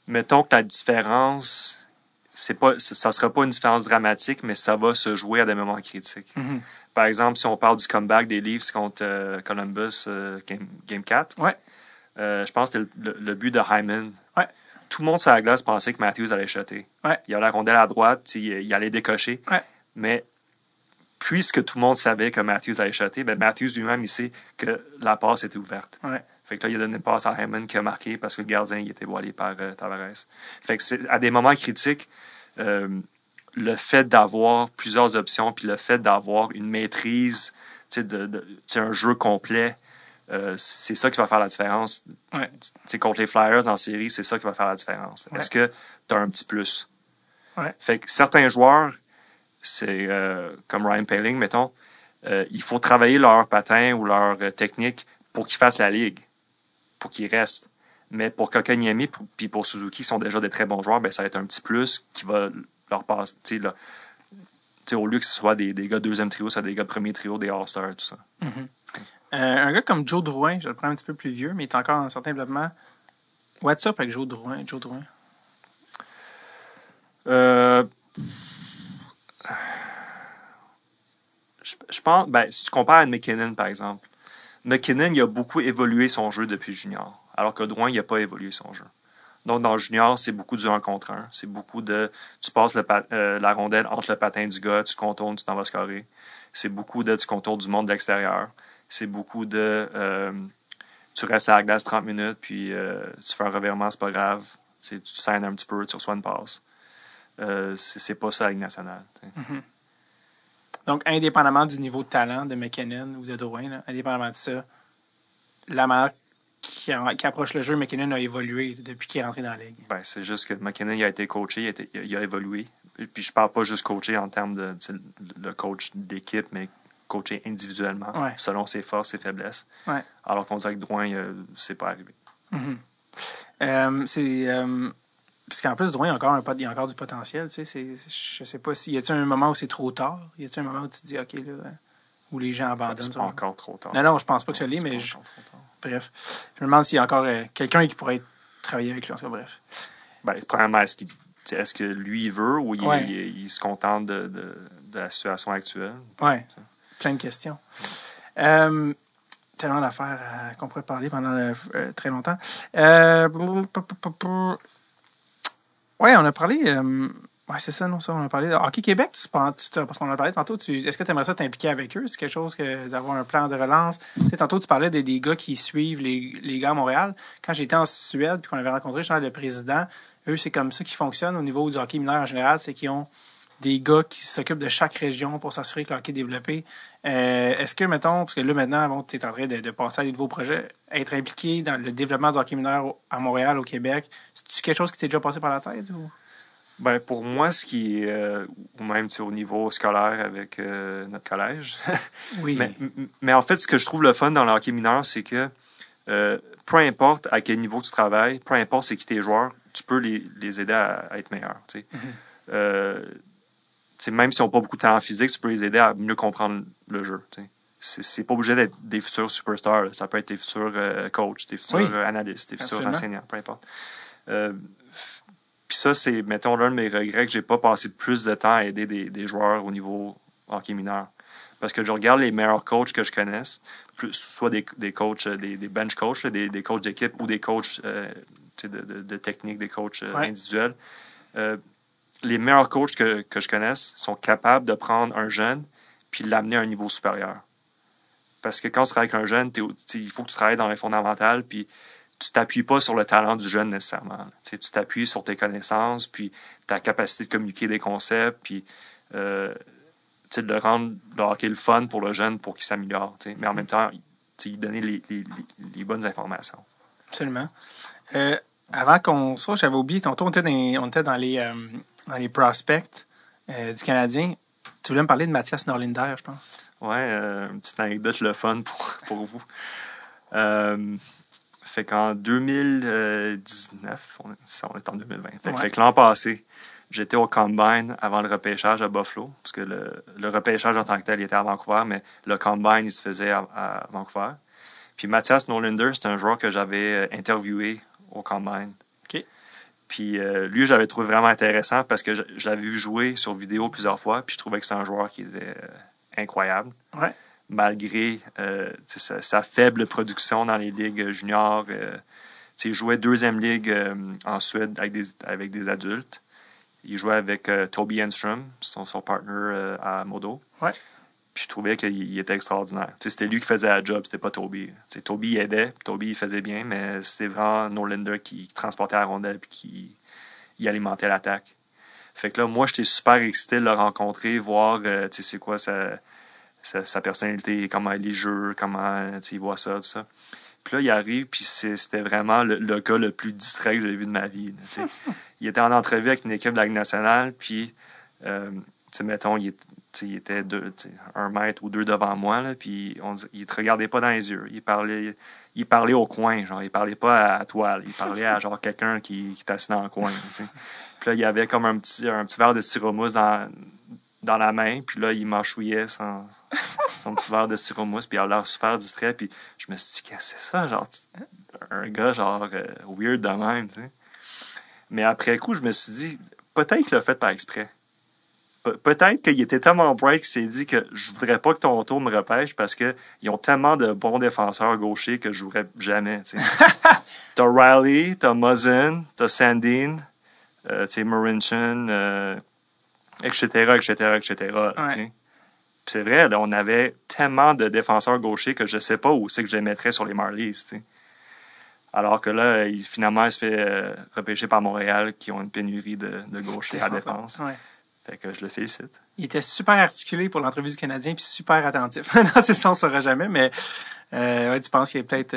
Mettons que la différence, ça ne sera pas une différence dramatique, mais ça va se jouer à des moments critiques. Mm-hmm. Par exemple, si on parle du comeback des Leafs contre Columbus, Game 4, ouais. Je pense que c'était le but de Hyman. Ouais. Tout le monde sur la glace pensait que Matthews allait shotter. Ouais. Il avait la rondelle à droite, il allait décocher. Ouais. Mais puisque tout le monde savait que Matthews allait shotter, ben Matthews lui-même, il sait que la passe était ouverte. Ouais. Fait que là, il a donné une passe à Hyman qui a marqué parce que le gardien il était voilé par Tavares. Fait que c'est à des moments critiques, le fait d'avoir plusieurs options puis le fait d'avoir une maîtrise, un jeu complet, c'est ça qui va faire la différence. Ouais. Contre les Flyers en série, c'est ça qui va faire la différence. Ouais. Est-ce que tu as un petit plus? Ouais. Fait que certains joueurs, c'est comme Ryan Poehling, mettons, il faut travailler leur patin ou leur technique pour qu'ils fassent la ligue, pour qu'ils restent. Mais pour Kotkaniemi puis pour Suzuki, qui sont déjà des très bons joueurs, ben, ça va être un petit plus qui va leur passer. Au lieu que ce soit des gars de deuxième trio, ça des gars de premier trio, des All-Stars, tout ça. Mm-hmm. Un gars comme Joe Drouin, je le prends un petit peu plus vieux, mais il est encore dans un certain développement. What's up avec Joe Drouin? Je pense, si tu compares à McKinnon, par exemple, McKinnon, il a beaucoup évolué son jeu depuis junior, alors que Drouin, il n'a pas évolué son jeu. Donc, dans le junior, c'est beaucoup du 1 contre 1. C'est beaucoup de... Tu passes la rondelle entre le patin du gars, tu contournes, tu t'en vas scorer. C'est beaucoup de... Tu contournes du monde de l'extérieur. C'est beaucoup de... tu restes à la glace 30 minutes, puis tu fais un revirement, c'est pas grave. Tu saignes un petit peu, tu reçois une passe. C'est pas ça la Ligue nationale. Mm-hmm. Donc, indépendamment du niveau de talent de McKinnon ou de Drouin, là, indépendamment de ça, la manière qui approche le jeu, McKinnon a évolué depuis qu'il est rentré dans la Ligue. C'est juste que McKinnon il a été coaché, il a évolué. Puis je parle pas juste coaché en termes de coach d'équipe, mais coaché individuellement, selon ses forces, ses faiblesses. Ouais. Alors qu'on dirait que Drouin, c'est pas arrivé. Mm-hmm. Parce qu'en plus, Drouin, il y a encore du potentiel. Tu sais, je sais pas si. Y a-t-il un moment où c'est trop tard? Y a-t-il un moment où tu te dis, OK, là, où les gens abandonnent? C'est pas encore trop tard. Non, je pense pas que ça l'est, mais. Bref. Je me demande s'il y a encore quelqu'un qui pourrait travailler avec lui. En tout cas, bref. Premièrement, est-ce que lui, il veut ou il se contente de la situation actuelle? Oui. Plein de questions. Tellement d'affaires qu'on pourrait parler pendant très longtemps. Oui, on a parlé. C'est ça, non, ça, on a parlé. Hockey Québec, parce qu'on en a parlé tantôt. Est-ce que tu aimerais ça t'impliquer avec eux? C'est quelque chose d'avoir un plan de relance? Tu sais, tantôt, tu parlais des gars qui suivent les gars à Montréal. Quand j'étais en Suède puis qu'on avait rencontré le président, eux, c'est comme ça qu'ils fonctionnent au niveau du hockey mineur en général. C'est qu'ils ont des gars qui s'occupent de chaque région pour s'assurer que le hockey est développé. Est-ce que, mettons, parce que là, maintenant, tu es en train de passer à des nouveaux projets, être impliqué dans le développement du hockey mineur à Montréal, au Québec, c'est quelque chose qui t'est déjà passé par la tête? Ou? Pour moi, ce qui est, ou même au niveau scolaire avec notre collège, oui. mais en fait, ce que je trouve le fun dans le hockey mineur, c'est que peu importe à quel niveau tu travailles, peu importe c'est qui tes joueurs, tu peux les aider à être meilleurs. Même s'ils n'ont pas beaucoup de talent physique, tu peux les aider à mieux comprendre le jeu. C'est pas obligé d'être des futurs superstars. Là. Ça peut être des futurs coachs, des futurs analystes, des futurs enseignants, peu importe. Puis ça, c'est, mettons, l'un de mes regrets que j'ai pas passé plus de temps à aider des joueurs au niveau hockey mineur. Parce que je regarde les meilleurs coachs que je connaisse, soit des coachs, des bench coachs, des coachs d'équipe ou des coachs de technique, des coachs individuels. Les meilleurs coachs que je connaisse sont capables de prendre un jeune puis l'amener à un niveau supérieur. Parce que quand tu travailles avec un jeune, il faut que tu travailles dans les fondamentales, puis tu t'appuies pas sur le talent du jeune nécessairement. Tu t'appuies sur tes connaissances, puis ta capacité de communiquer des concepts, puis de rendre le hockey le fun pour le jeune pour qu'il s'améliore. Mais en même temps, lui donner les bonnes informations. Absolument. Avant qu'on soit, j'avais oublié, tantôt on était dans les prospects du Canadien. Tu voulais me parler de Mathias Norlinder, je pense. Oui, une petite anecdote le fun pour vous. Fait qu'en 2019, on est en 2020. Fait que l'an passé, j'étais au Combine avant le repêchage à Buffalo, parce que le repêchage en tant que tel, il était à Vancouver, mais le Combine, il se faisait à Vancouver. Puis Mathias Norlinder, c'est un joueur que j'avais interviewé au Combine. OK. Puis lui, j'avais trouvé vraiment intéressant parce que je l'avais vu jouer sur vidéo plusieurs fois, puis je trouvais que c'était un joueur qui était incroyable. Ouais. Malgré sa faible production dans les ligues juniors. Il jouait deuxième ligue en Suède avec des adultes. Il jouait avec Toby Enström, son partner à Modo. Ouais. Puis je trouvais qu'il était extraordinaire. C'était lui qui faisait la job, c'était pas Toby. Toby il aidait, Toby il faisait bien, mais c'était vraiment Norlinder qui transportait la rondelle et qui alimentait l'attaque. Fait que là, moi, j'étais super excité de le rencontrer, voir c'est quoi sa personnalité, comment il joue, comment il voit ça, tout ça. Puis là, il arrive, puis c'était vraiment le gars le plus distrait que j'ai vu de ma vie. Il était en entrevue avec une équipe de la Ligue nationale, puis, mettons, il était 1 mètre ou 2 devant moi, là, puis il te regardait pas dans les yeux. Il parlait au coin, genre, il parlait pas à toi, là, il parlait à genre quelqu'un qui t'assit dans le coin. T'sais. Puis là, il y avait comme un petit verre de styromousse dans la main, puis là, il mâchouillait son petit verre de styromousse, puis il a l'air super distrait, puis je me suis dit, qu'est-ce que c'est ça, genre, un gars, genre, weird de même, tu sais. Mais après coup, je me suis dit, peut-être qu'il l'a fait par exprès. Peut-être qu'il était tellement bright qu'il s'est dit que je voudrais pas que Toronto me repêche parce qu'ils ont tellement de bons défenseurs gauchers que je jouerais jamais, tu sais. T'as Riley, t'as Muzzin, t'as Sandin, tu sais, Marincin, etc. Ouais. C'est vrai, là, on avait tellement de défenseurs gauchers que je sais pas où c'est que je les mettrais sur les Marlies. T'sais. Alors que là, finalement, il se fait repêcher par Montréal qui ont une pénurie de gauchers à défense. Ouais. Fait que je le félicite. Il était super articulé pour l'entrevue du Canadien puis super attentif. Dans ce sens, on ne saura jamais, mais ouais, tu penses qu'il est peut-être...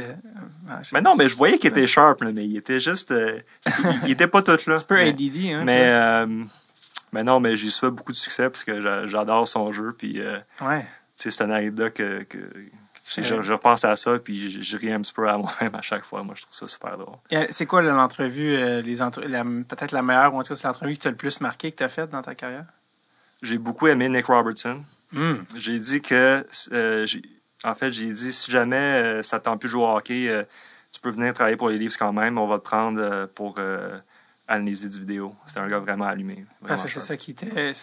mais non, mais je voyais qu'il était sharp, là, mais il était juste... il était pas tout là. Un petit peu ADD. Hein, mais non, mais j'y souhaite beaucoup de succès parce que j'adore son jeu. Puis, ouais. C'est une anecdote que je repense à ça puis je ris un petit peu à moi-même à chaque fois. Moi, je trouve ça super drôle. Et c'est quoi l'entrevue, peut-être la meilleure, ou en tout cas, c'est l'entrevue qui t'a le plus marqué que tu as faite dans ta carrière? J'ai beaucoup aimé Nick Robertson. J'ai dit que... en fait, j'ai dit, si jamais ça ne tente plus de jouer au hockey, tu peux venir travailler pour les Leafs quand même. On va te prendre pour... analyser du vidéo. C'était un gars vraiment allumé. Vraiment c'est ça qui était...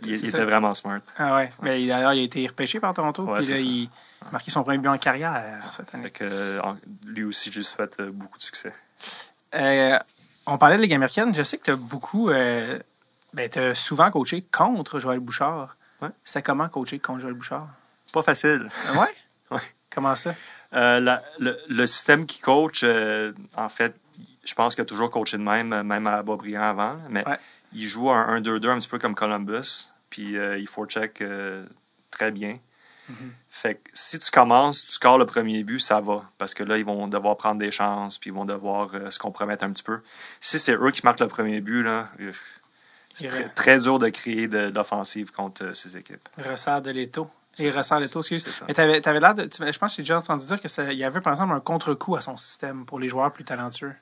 Il était vraiment smart. Ah ouais. Mais d'ailleurs, il a été repêché par Toronto. Ouais, puis là, il a marqué son premier but en carrière cette année. Lui aussi, je lui souhaite beaucoup de succès. On parlait de Ligue américaine. Je sais que tu as beaucoup... tu as souvent coaché contre Joël Bouchard. Ouais. C'était comment coacher contre Joël Bouchard? Pas facile. Ouais? Ouais. Comment ça? Le système qui coach, en fait, je pense qu'il a toujours coaché de même à Boisbriand avant, mais ouais. Il joue un 1-2-2 un petit peu comme Columbus, puis il forecheck très bien. Mm-hmm. Fait que si tu commences, tu scores le premier but, ça va, parce que là, ils vont devoir prendre des chances, puis ils vont devoir se compromettre un petit peu. Si c'est eux qui marquent le premier but, là, c'est très dur de créer de l'offensive contre ces équipes. Ressort de l'étau. Il ressort l'étau, excuse. C'est ça. Mais t'avais l'air de... Je pense que j'ai déjà entendu dire qu'il y avait, par exemple, un contre-coup à son système pour les joueurs plus talentueux.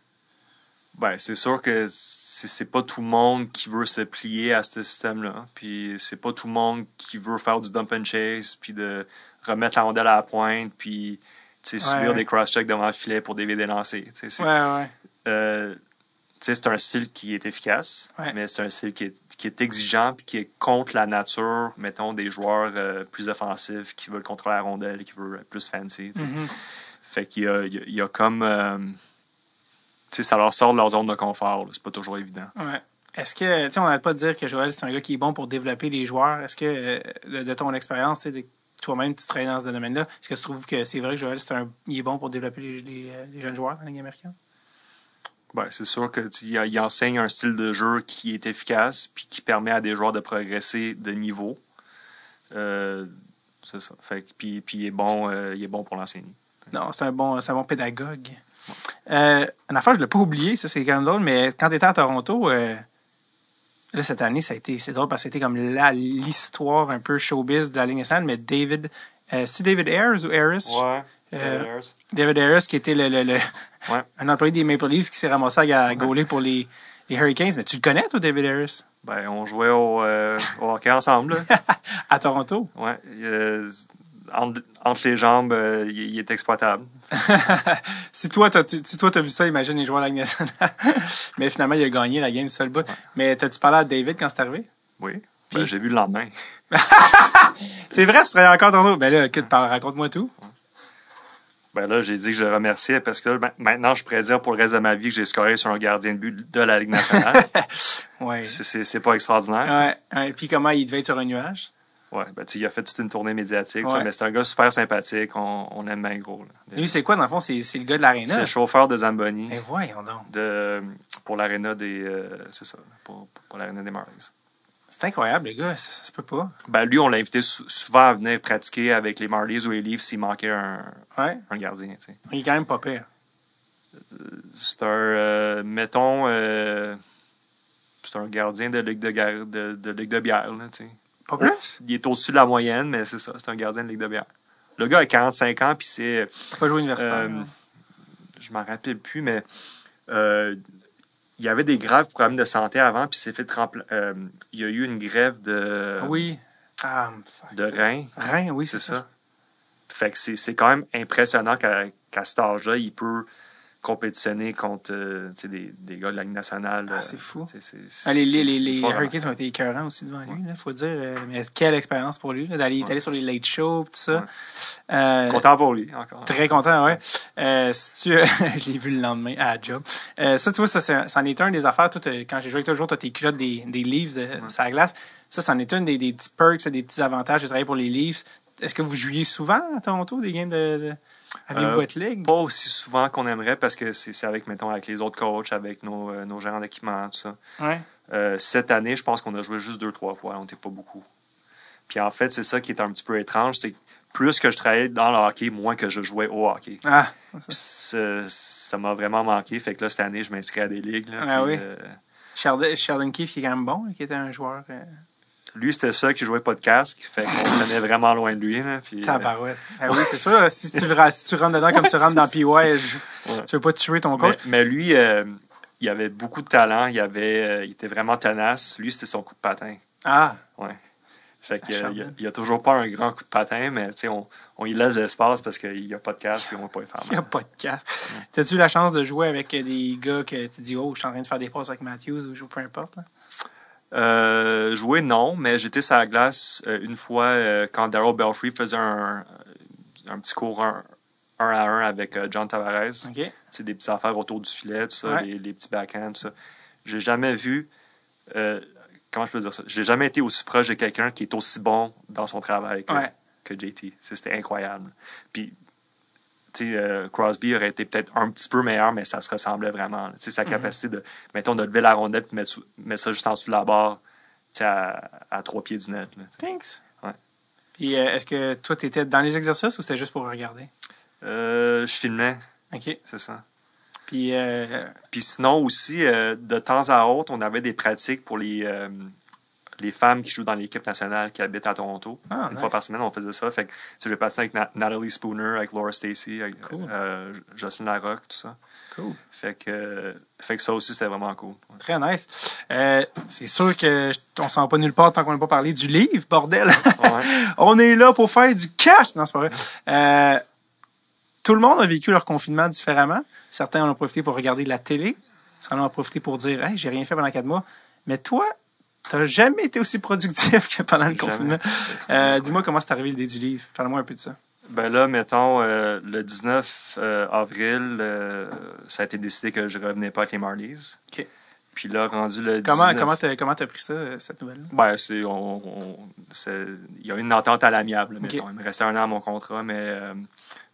Ben, c'est sûr que c'est pas tout le monde qui veut se plier à ce système-là. Puis c'est pas tout le monde qui veut faire du dump and chase, puis de remettre la rondelle à la pointe, puis subir des cross-checks devant le filet pour dévier des lancers. C'est un style qui est efficace, mais c'est un style qui est exigeant puis qui est contre la nature, mettons, des joueurs plus offensifs qui veulent contrôler la rondelle et qui veulent être plus fancy. Mm-hmm. Fait qu'il y a comme... ça leur sort de leur zone de confort. Là. C'est pas toujours évident. Ouais. Est-ce que, on n'arrête pas de dire que Joël, c'est un gars qui est bon pour développer les joueurs. Est-ce que, de ton expérience, toi-même, tu travailles dans ce domaine-là, est-ce que tu trouves que c'est vrai que Joël, il est bon pour développer les jeunes joueurs dans la Ligue américaine? Ben, c'est sûr qu'il enseigne un style de jeu qui est efficace puis qui permet à des joueurs de progresser de niveau. C'est ça. Fait que, puis il est bon pour l'enseigner. Non, c'est un bon pédagogue. Une affaire, je ne l'ai pas oublié, ça c'est quand même drôle, mais quand tu étais à Toronto, là, cette année, c'est drôle parce que c'était comme l'histoire un peu showbiz de la Ligue nationale, mais c'est-tu David Ayres ou Harris? Ouais. David Harris, qui était un employé des Maple Leafs qui s'est ramassé à gauler pour les Hurricanes. Mais tu le connais, toi, David Harris? Ben, on jouait au hockey ensemble. À Toronto? Ouais. Entre les jambes, il est exploitable. Si toi, t'as vu ça, imagine les joueurs de la Ligue nationale. Mais finalement, il a gagné la game seul bout. Ouais. Mais t'as-tu parlé à David quand c'est arrivé? Oui. Ben, j'ai vu le lendemain. C'est vrai, tu travailles encore à Toronto. Ben là, raconte-moi tout. Ben là, j'ai dit que je le remerciais parce que là, maintenant, je pourrais dire pour le reste de ma vie que j'ai scoré sur un gardien de but de la Ligue nationale. Ouais. C'est pas extraordinaire. Ouais. Puis comment il devait être sur un nuage? Ouais, ben il a fait toute une tournée médiatique. Ouais. Mais c'est un gars super sympathique. On aime bien gros. Là. Lui, c'est quoi, dans le fond? C'est le gars de l'aréna? C'est le chauffeur de Zamboni. Ben voyons donc. Pour l'aréna des... c'est ça, pour l'aréna des Marlies. C'est incroyable, le gars. Ça se peut pas. Ben lui, on l'a invité souvent à venir pratiquer avec les Marlies ou les Leafs s'il manquait un gardien. T'sais. Il est quand même pas pire. C'est un... mettons... c'est un gardien de Ligue de bière, là, tu sais. Pas plus? Il est au-dessus de la moyenne, mais c'est ça. C'est un gardien de Ligue de bière. Le gars a 45 ans, puis c'est... Il n'a pas joué universitaire. Je m'en rappelle plus, mais... il y avait des graves problèmes de santé avant, puis s'est fait il y a eu une grève de... Oui. De rein. Rein, oui, c'est ça. Fait que c'est quand même impressionnant qu'à cet âge-là, il peut compétitionner contre des gars de la Ligue nationale. C'est fou. Les Hurricanes ont été écœurants aussi devant lui, il faut dire. Mais quelle expérience pour lui, d'aller sur les late shows, tout ça. Ouais. Content pour lui, encore. Très content, ouais. Je l'ai vu le lendemain à la job. Ça, tu vois, c'en est un des affaires. Toi, quand j'ai joué avec toi, tu as tes culottes des Leafs sur la glace. Ça, c'en est un des petits perks, des petits avantages de travailler pour les Leafs. Est-ce que vous jouiez souvent à Toronto, des games Avez-vous votre ligue? Pas aussi souvent qu'on aimerait parce que c'est avec les autres coachs, avec nos gérants d'équipement, tout ça. Ouais. Cette année, je pense qu'on a joué juste 2-3 fois. On n'était pas beaucoup. Puis en fait, c'est ça qui est un petit peu étrange. C'est que plus que je travaillais dans le hockey, moins que je jouais au hockey. Ça m'a vraiment manqué. Fait que là, cette année, je m'inscris à des ligues. Là, oui. Sheldon Keefe, qui est quand même bon, qui était un joueur... Lui, c'était ça qui jouait pas de casque. Fait qu'on se tenait vraiment loin de lui. Là, puis, Tabarouette. Oui, c'est ça. Si tu rentres dedans comme tu rentres dans PY, tu veux pas tuer ton coach. Mais lui, il avait beaucoup de talent. Il était vraiment tenace. Lui, c'était son coup de patin. Ah! Ouais. Fait qu'il a toujours pas un grand coup de patin, mais on lui laisse de l'espace parce qu'il n'y a pas de casque et on ne va pas y faire mal. Il n'y a pas de casque. T'as-tu eu la chance de jouer avec des gars que tu dis, oh, je suis en train de faire des passes avec Matthews ou peu importe? Hein? Jouer, non, mais j'étais sur la glace une fois quand Darryl Belfry faisait un petit cours 1 à 1 avec John Tavares. Okay. C'est des petites affaires autour du filet, tout ça, ouais. les petits backhands, tout ça. J'ai jamais vu... comment je peux dire ça? J'ai jamais été aussi proche de quelqu'un qui est aussi bon dans son travail que JT. C'était incroyable. Puis, tu sais, Crosby aurait été peut-être un petit peu meilleur, mais ça se ressemblait vraiment. Tu sais, sa capacité de, mettons, de lever la rondelle et mettre ça juste en dessous de la barre, tu sais, à 3 pieds du net. Là, thanks. Ouais. Puis, est-ce que toi, tu étais dans les exercices ou c'était juste pour regarder? Je filmais. OK. C'est ça. Puis sinon aussi, de temps à autre, on avait des pratiques pour les femmes qui jouent dans l'équipe nationale qui habitent à Toronto. Une fois par semaine, on faisait ça. Fait que j'ai passé avec Natalie Spooner, avec Laura Stacey, avec Jocelyn Larocque, tout ça. Cool. Fait que ça aussi, c'était vraiment cool. Ouais. Très nice. C'est sûr qu'on ne s'en va pas nulle part tant qu'on n'a pas parlé du livre, bordel. Ouais. On est là pour faire du cash. Non, c'est pas vrai. Tout le monde a vécu leur confinement différemment. Certains en ont profité pour regarder de la télé. Certains en ont profité pour dire « Hey, j'ai rien fait pendant 4 mois. » Mais toi, tu n'as jamais été aussi productif que pendant le confinement. Dis-moi comment c'est arrivé l'idée du livre. Parle-moi un peu de ça. Ben là, mettons, le 19 avril, ça a été décidé que je ne revenais pas avec les Marlies. OK. Puis là, rendu le 19... Comment t'as pris ça, cette nouvelle-là? Ben, il y a eu une entente à l'amiable, mettons. Okay. Il me restait 1 an à mon contrat, mais...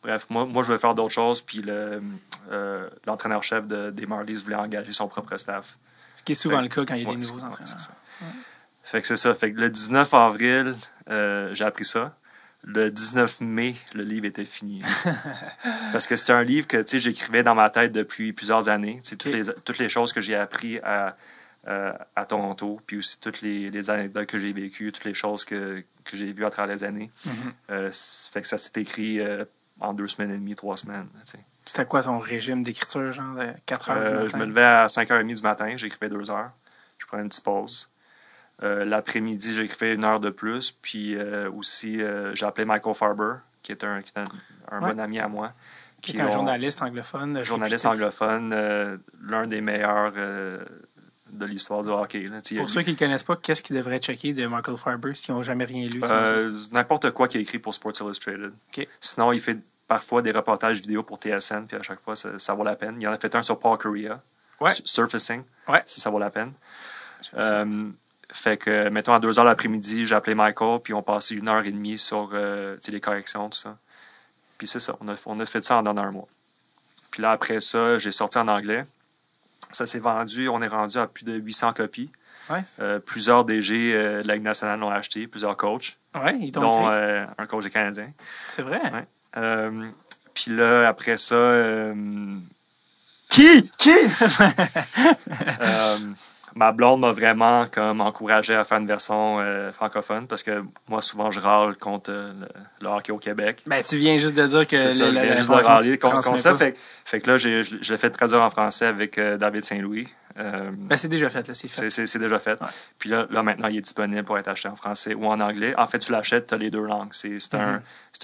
bref, moi, je voulais faire d'autres choses, puis l'entraîneur-chef des Marlies voulait engager son propre staff. Ce qui est souvent le cas quand il y a des nouveaux entraîneurs. Ouais. Fait que c'est ça. Fait que le 19 avril, j'ai appris ça. Le 19 mai, le livre était fini. Parce que c'est un livre que j'écrivais dans ma tête depuis plusieurs années. Okay. Toutes les choses que j'ai apprises à Toronto, puis aussi toutes les anecdotes que j'ai vécues, toutes les choses que j'ai vues à travers les années. Mm-hmm. Fait que ça s'est écrit... en 2 semaines et demie, 3 semaines. C'était quoi ton régime d'écriture, genre de 4 heures du matin? Je me levais à 5h30 du matin, j'écrivais 2 heures. Je prenais une petite pause. L'après-midi, j'écrivais 1 heure de plus. Puis aussi, j'ai appelé Michael Farber, qui est un bon ami à moi. Qui est un journaliste anglophone. Journaliste anglophone, l'un des meilleurs de l'histoire du hockey. Là. Pour ceux qui ne le connaissent pas, qu'est-ce qu'ils devraient checker de Michael Farber s'ils n'ont jamais rien lu? N'importe quoi qu'il a écrit pour Sports Illustrated. Okay. Sinon, il fait parfois des reportages vidéo pour TSN, puis à chaque fois, ça vaut la peine. Il en a fait un sur Paul Kariya, Surfacing, ça vaut la peine. Fait que, mettons, à 2 heures l'après-midi, j'ai appelé Michael, puis on passait 1h30 sur les corrections, tout ça. Puis c'est ça, on a fait ça en un mois. Puis là, après ça, j'ai sorti en anglais. Ça s'est vendu, on est rendu à plus de 800 copies. Nice. Plusieurs DG de la Ligue nationale l'ont acheté, plusieurs coachs, dont un coach des Canadiens. C'est vrai? Ouais. Puis là, après ça... Qui? Ma blonde m'a vraiment comme encouragé à faire une version francophone parce que moi, souvent, je râle contre le hockey au Québec. Ben, tu viens juste de dire que je viens juste de râler contre ça. Fait que là, je l'ai fait traduire en français avec David Saint-Louis. Ben, c'est déjà fait, là, c'est fait. C'est déjà fait. Ouais. Puis là, maintenant, il est disponible pour être acheté en français ou en anglais. En fait, tu l'achètes, tu as les deux langues. C'est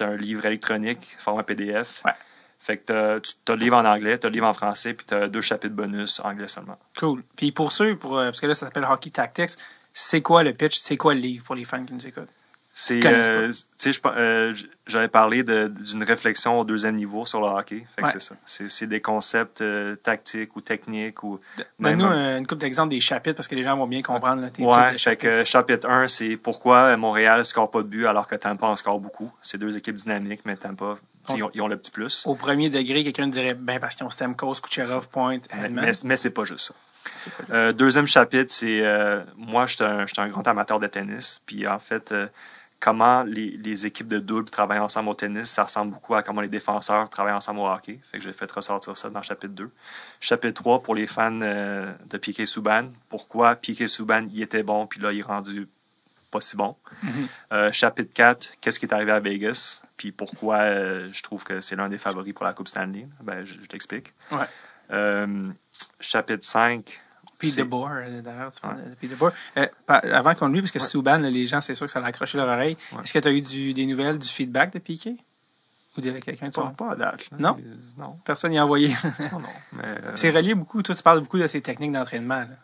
un livre électronique, format PDF. Ouais. Fait que tu as le livre en anglais, tu as le livre en français, puis tu as 2 chapitres bonus anglais seulement. Cool. Puis pour ceux, parce que là, ça s'appelle Hockey Tactics, c'est quoi le pitch? C'est quoi le livre pour les fans qui nous écoutent? Tu sais, j'avais parlé d'une réflexion au 2e niveau sur le hockey. Fait que c'est ça. C'est des concepts tactiques ou techniques. Donne-nous une couple d'exemples des chapitres parce que les gens vont bien comprendre. Là, fait que chapitre 1, c'est pourquoi Montréal ne score pas de but alors que Tampa en score beaucoup. C'est 2 équipes dynamiques, mais Tampa, ils ont le petit plus. Au premier degré, quelqu'un dirait parce qu'ils ont Stamkos, Kucherov, Point, Hedman. Mais c'est pas juste ça. 2e chapitre, c'est moi, je suis un grand amateur de tennis. Puis en fait, comment les équipes de double travaillent ensemble au tennis, ça ressemble beaucoup à comment les défenseurs travaillent ensemble au hockey. Fait que j'ai fait ressortir ça dans chapitre 2. Chapitre 3, pour les fans de Piquet Subban, pourquoi Piquet Subban, il était bon, puis là, il est rendu pas si bon. Chapitre 4, qu'est-ce qui est arrivé à Vegas, puis pourquoi je trouve que c'est l'un des favoris pour la Coupe Stanley. Ben, je t'explique. Ouais. Chapitre 5... Pete DeBoer, d'ailleurs, tu parles de Pete DeBoer. Avant qu'on le lise, parce que Subban, les gens, c'est sûr que ça a accroché leur oreille. Ouais. Est-ce que tu as eu des nouvelles, du feedback de Piquet? Ou de quelqu'un de ça? Pas à date. Là. Non? Non. Personne n'y a envoyé. Non. Mais, c'est relié beaucoup. Toi, tu parles beaucoup de ces techniques d'entraînement. Là.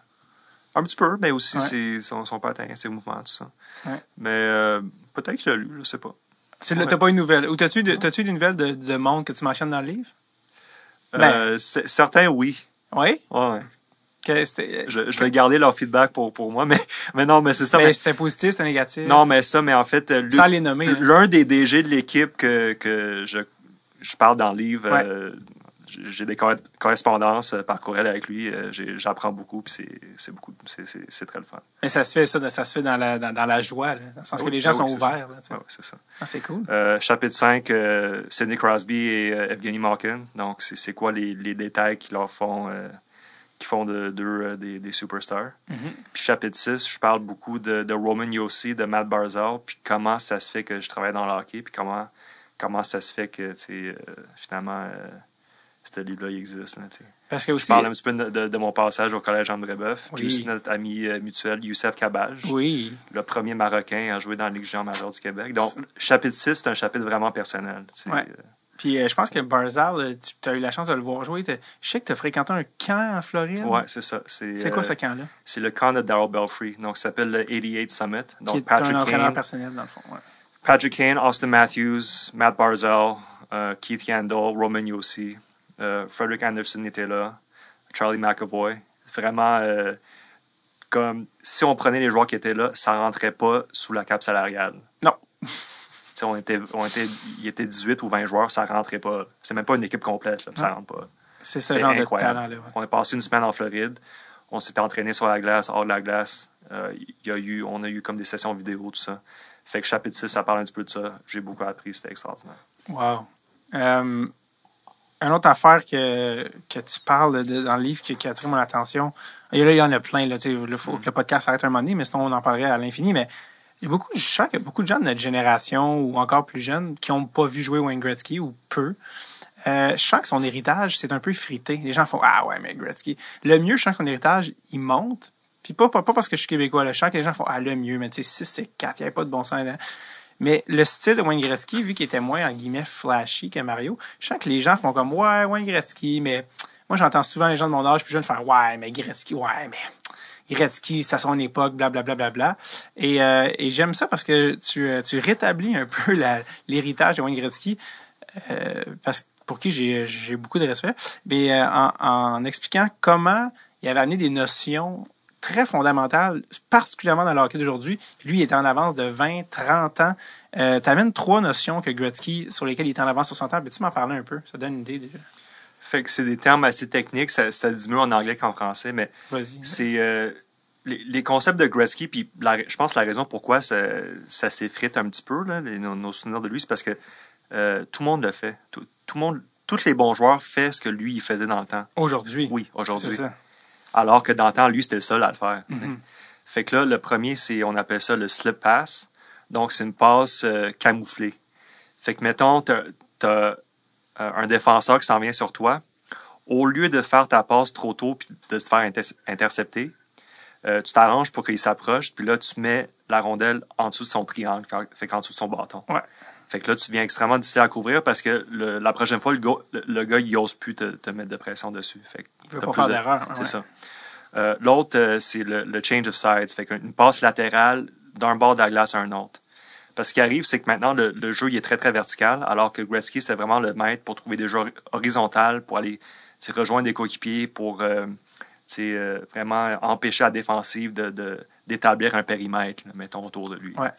Un petit peu, mais aussi son patin, ses mouvements, tout ça. Ouais. Mais peut-être qu'il l'a lu, je sais pas. Tu n'as pas une nouvelle? Ou t'as-tu des nouvelles de monde que tu mentionnes dans le livre? Certains, oui. Oui? Ouais. Je vais garder leur feedback pour moi, mais non, mais c'est ça. Mais c'était positif, c'était négatif? Non, mais en fait, sans les nommer. L'un des DG de l'équipe que je parle dans le livre, j'ai des correspondances par courriel avec lui. J'apprends beaucoup, puis c'est très le fun. Mais ça se fait dans la joie, là, dans le sens que les gens sont ouverts. Oui, c'est ça. Ah, c'est cool. Chapitre 5, Sidney Crosby et Evgeny Malkin. Donc, c'est quoi les détails qui leur font... qui font d'eux des superstars. Mm-hmm. Puis chapitre 6, je parle beaucoup de Roman Josi, de Matt Barzal, puis comment ça se fait que je travaille dans le hockey, puis comment ça se fait que finalement ce livre-là il existe. Là, parce que aussi, je parle un petit peu de mon passage au collège Jean Brébeuf, puis aussi notre ami mutuel Youssef Kabaj, le premier Marocain à jouer dans la Ligue junior majeure du Québec. Donc, chapitre 6, c'est un chapitre vraiment personnel. Puis je pense que Barzal, tu as eu la chance de le voir jouer. Je sais que tu as fréquenté un camp en Floride. Oui, c'est ça. C'est quoi ce camp-là? C'est le camp de Darryl Belfry. Donc, ça s'appelle le 88 Summit. Donc, qui est Patrick un entraîneur Kane, personnel, dans le fond. Ouais. Patrick Kane, Austin Matthews, Matt Barzal, Keith Yandel, Roman Josi, Frederick Anderson était là, Charlie McAvoy. Vraiment, comme si on prenait les joueurs qui étaient là, ça ne rentrait pas sous la cape salariale. Non. Il était 18 ou 20 joueurs, ça ne rentrait pas. C'était même pas une équipe complète, là, ça rentre pas. C'est ce genre incroyable. De talent-là. Ouais. On a passé une semaine en Floride. On s'était entraîné sur la glace, hors de la glace. On a eu comme des sessions vidéo, tout ça. Fait que chapitre 6, ça parle un petit peu de ça. J'ai beaucoup appris, c'était extraordinaire. Wow. Une autre affaire que tu parles dans le livre qui a attiré mon attention, et là, il y en a plein. Il faut que le podcast s'arrête un moment donné, mais sinon on en parlerait à l'infini. Mais je sens qu'il y a beaucoup de gens de notre génération ou encore plus jeunes qui n'ont pas vu jouer Wayne Gretzky ou peu. Je sens que son héritage, c'est un peu frité. Les gens font « Ah ouais, mais Gretzky... » Le mieux, je sens que son héritage, il monte, Puis pas parce que je suis québécois. Là. Je sens que les gens font le mieux, mais tu sais, 6 c'est 4, il n'y avait pas de bon sens là. Mais le style de Wayne Gretzky, vu qu'il était moins, en guillemets, flashy que Mario, je sens que les gens font comme, ouais, Wayne Gretzky, mais moi, j'entends souvent les gens de mon âge plus jeunes faire, ouais, mais Gretzky, c'est à son époque, blablabla. Bla, bla, bla. Et j'aime ça parce que tu rétablis un peu l'héritage de Wayne Gretzky, pour qui j'ai beaucoup de respect, mais en expliquant comment il avait amené des notions très fondamentales, particulièrement dans le hockey d'aujourd'hui. Lui, il était en avance de 20, 30 ans. Tu amènes 3 notions que Gretzky, sur lesquelles il était en avance sur son temps. Peux-tu m'en parler un peu? Ça donne une idée déjà. Fait que c'est des termes assez techniques, ça dit mieux en anglais qu'en français, mais c'est les concepts de Gretzky, puis je pense que la raison pourquoi ça s'effrite un petit peu, là, nos souvenirs de lui, c'est parce que tout le monde le fait. Tout le monde, tous les bons joueurs font ce que lui, il faisait dans le temps. Aujourd'hui. Oui, aujourd'hui. C'est ça. Alors que dans le temps, lui, c'était le seul à le faire. Mm-hmm. Fait que là, le premier, on appelle ça le slip pass. Donc, c'est une passe camouflée. Fait que, mettons, t'as un défenseur qui s'en vient sur toi. Au lieu de faire ta passe trop tôt puis de se faire intercepter, tu t'arranges pour qu'il s'approche, puis là, tu mets la rondelle en dessous de son triangle, fait qu'en dessous de son bâton. Ouais. Fait que là, tu deviens extrêmement difficile à couvrir parce que la prochaine fois, le gars, il n'ose plus te mettre de pression dessus. Fait que il ne veut pas faire d'erreur. C'est ça. L'autre, c'est le change of sides. Fait qu'une passe latérale d'un bord de la glace à un autre. Parce ce qui arrive, c'est que maintenant, le jeu il est très, très vertical, alors que Gretzky, c'était vraiment le maître pour trouver des jeux horizontales, pour aller rejoindre des coéquipiers, pour vraiment empêcher la défensive d'établir un périmètre, là, mettons, autour de lui. Ouais.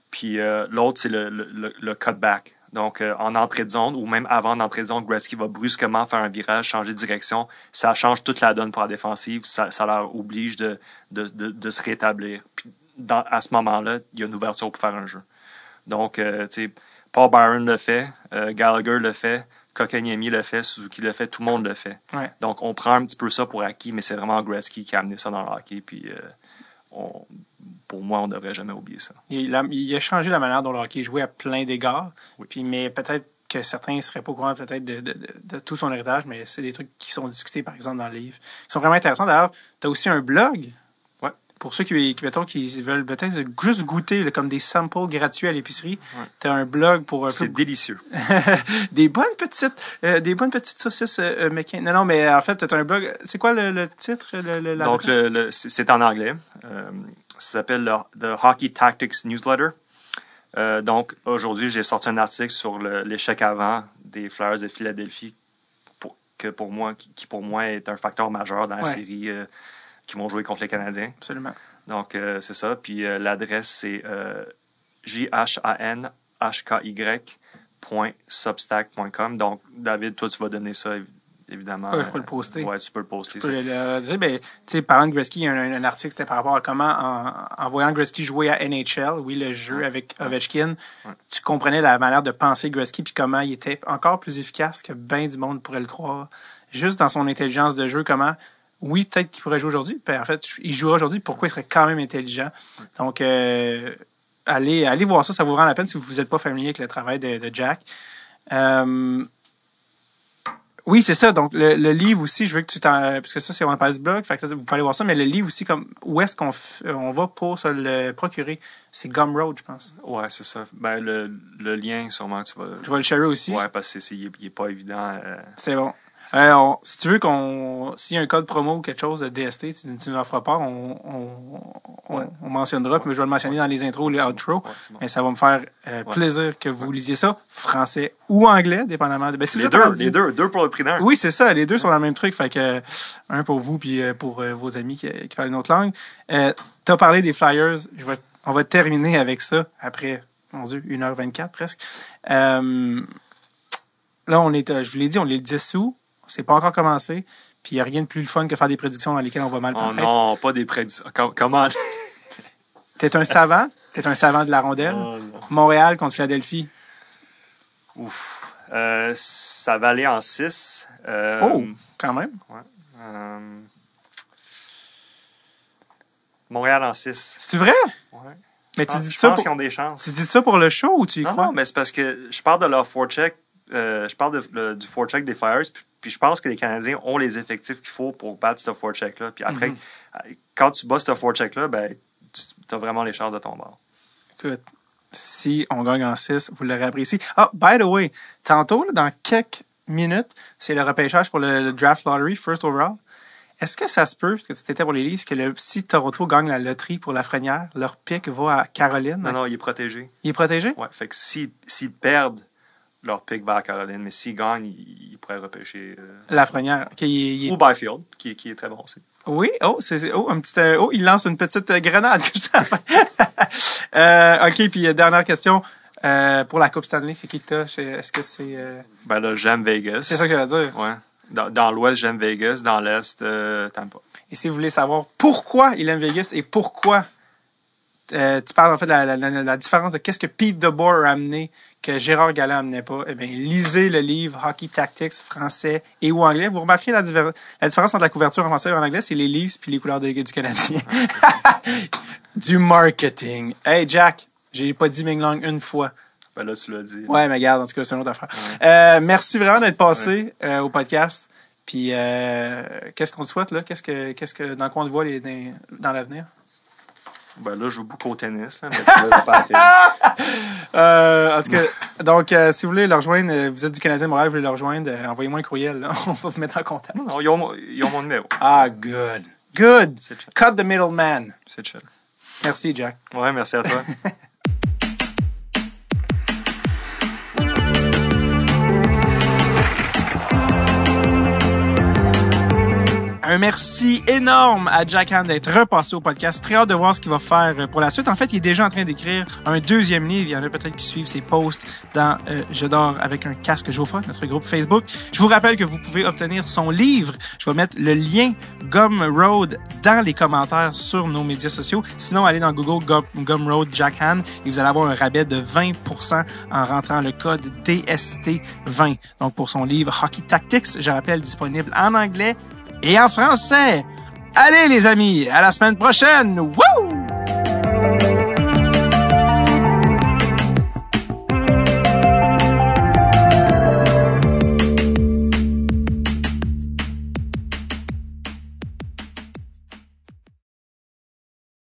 Puis l'autre, c'est le cutback. Donc, en entrée de zone, ou même avant l'entrée de zone, Gretzky va brusquement faire un virage, changer de direction. Ça change toute la donne pour la défensive. Ça leur oblige de se rétablir. Puis, à ce moment-là, il y a une ouverture pour faire un jeu. Donc, Paul Byron le fait, Gallagher le fait, Kotkaniemi le fait, Suzuki le fait, tout le monde le fait. Ouais. Donc, on prend un petit peu ça pour acquis, mais c'est vraiment Gretzky qui a amené ça dans le hockey. Puis, pour moi, on ne devrait jamais oublier ça. Il a changé la manière dont le hockey jouait à plein d'égards. Oui. Puis, mais peut-être que certains ne seraient pas au courant peut-être de tout son héritage, mais c'est des trucs qui sont discutés, par exemple, dans le livre. Ils sont vraiment intéressants. D'ailleurs, tu as aussi un blog. Ouais. Pour ceux qui veulent peut-être juste goûter là, comme des samples gratuits à l'épicerie. Ouais. Tu as un blog pour... C'est délicieux. des bonnes petites saucisses McCain. Non, mais en fait, tu as un blog. C'est quoi le titre? Donc, c'est en anglais. Ça s'appelle The Hockey Tactics Newsletter. Donc, aujourd'hui, j'ai sorti un article sur l'échec avant des Flyers de Philadelphie, qui pour moi est un facteur majeur dans la série qui vont jouer contre les Canadiens. Absolument. Donc, c'est ça. Puis l'adresse, c'est jhanhky.substack.com. Donc, David, toi, tu vas donner ça, évidemment. Ouais, je peux le poster. Ouais, tu peux le poster. Parlant de Gretzky, il y a un article, c'était par rapport à comment, en voyant Gretzky jouer à NHL, le jeu avec Ovechkin, tu comprenais la manière de penser Gretzky, puis comment il était encore plus efficace que bien du monde pourrait le croire. Juste dans son intelligence de jeu, comment, oui, peut-être qu'il pourrait jouer aujourd'hui, puis en fait, il jouera aujourd'hui, pourquoi il serait quand même intelligent. Donc, allez voir ça, ça vous rend la peine si vous n'êtes pas familier avec le travail de Jack. Oui, c'est ça. Donc, le livre aussi, je veux que parce que ça, c'est On Passe Blog, fait que vous pouvez aller voir ça, mais le livre aussi, comme où est-ce qu'on va pour se le procurer? C'est Gumroad, je pense. Ouais, c'est ça. Ben, le lien, sûrement, tu vas... Tu vas le share aussi? Ouais, parce qu'il n'est pas évident. C'est bon. Si tu veux s'il y a un code promo ou quelque chose de DST, tu nous en feras part, on mentionnera, puis je vais le mentionner dans les intros, les outros, bon. Mais ça va me faire plaisir que vous lisiez ça, français ou anglais, dépendamment de... Les deux pour le prix d'un. Oui, c'est ça, les deux sont dans le même truc, fait que un pour vous, puis pour vos amis qui parlent une autre langue. Tu as parlé des Flyers, on va terminer avec ça après, mon Dieu, 1h24 presque. Là, je vous l'ai dit, on est le 10 août. C'est pas encore commencé. Puis il n'y a rien de plus le fun que faire des prédictions dans lesquelles on va mal paraître. Oh non, pas des prédictions. Comment? T'es un savant. T'es un savant de la rondelle. Oh, Montréal contre Philadelphie. Ouf. Ça va aller en 6. Quand même. Ouais. Montréal en 6. C'est vrai? Ouais. Mais je pense qu'ils ont des chances. Tu dis ça pour le show ou tu y crois? Non, mais c'est parce que je parle de leur forecheck. Je parle du forecheck des Flyers, Puis je pense que les Canadiens ont les effectifs qu'il faut pour battre ce forecheck-là. Puis après, quand tu bats ce forecheck-là, ben, tu as vraiment les chances de ton bord. Écoute, si on gagne en 6, vous l'aurez apprécié. Ah, by the way, tantôt, là, dans quelques minutes, c'est le repêchage pour le draft lottery, first overall. Est-ce que ça se peut, parce que tu étais pour les Leafs, que si Toronto gagne la loterie pour Lafrenière, leur pick va à Caroline? Non, il est protégé. Il est protégé? Oui, fait que s'ils perdent, leur pick va à Caroline, mais s'ils gagnent, ils pourraient repêcher... Lafrenière. Ou Byfield, qui est très bon aussi. Oui, il lance une petite grenade comme ça. OK, puis dernière question. Pour la Coupe Stanley, c'est qui que t'as? Est-ce que c'est... Ben là, j'aime Vegas. C'est ça que j'allais dire. Ouais. Dans l'Ouest, j'aime Vegas. Dans l'Est, Tampa. Et si vous voulez savoir pourquoi il aime Vegas et pourquoi tu parles en fait de la différence de qu'est-ce que Pete DeBoer a amené que Gérard Galland n'amenait pas, eh bien, lisez le livre Hockey Tactics français et ou anglais. Vous remarquerez la différence entre la couverture en français et en anglais, c'est les Leafs puis les couleurs du Canadien. Du marketing. Hey, Jack, j'ai pas dit Ming Long une fois. Ben là, tu l'as dit. Ouais, mais regarde, en tout cas, c'est une autre affaire. Ouais. Merci vraiment d'être passé au podcast. Puis, qu'est-ce qu'on te souhaite, là? Dans quoi on te voit dans l'avenir? Ben là, je joue beaucoup au tennis, là, mais là, pas en tout cas, donc, si vous voulez le rejoindre, vous êtes du Canadien Montréal, vous voulez le rejoindre, envoyez-moi un courriel, là. On va vous mettre en contact. Non, ils ont mon numéro. Ah, good. Good. Cut the middleman. C'est chill. Merci, Jack. Ouais, merci à toi. Un merci énorme à Jack Hand d'être repassé au podcast. Très hâte de voir ce qu'il va faire pour la suite. En fait, il est déjà en train d'écrire un deuxième livre. Il y en a peut-être qui suivent ses posts dans Je dors avec un casque Jofa, notre groupe Facebook. Je vous rappelle que vous pouvez obtenir son livre. Je vais mettre le lien Gumroad dans les commentaires sur nos médias sociaux. Sinon, allez dans Google Gumroad Jack Hand et vous allez avoir un rabais de 20% en rentrant le code DST20. Donc, pour son livre Hockey Tactics, je rappelle, disponible en anglais et en français. Allez les amis, à la semaine prochaine. Wouh!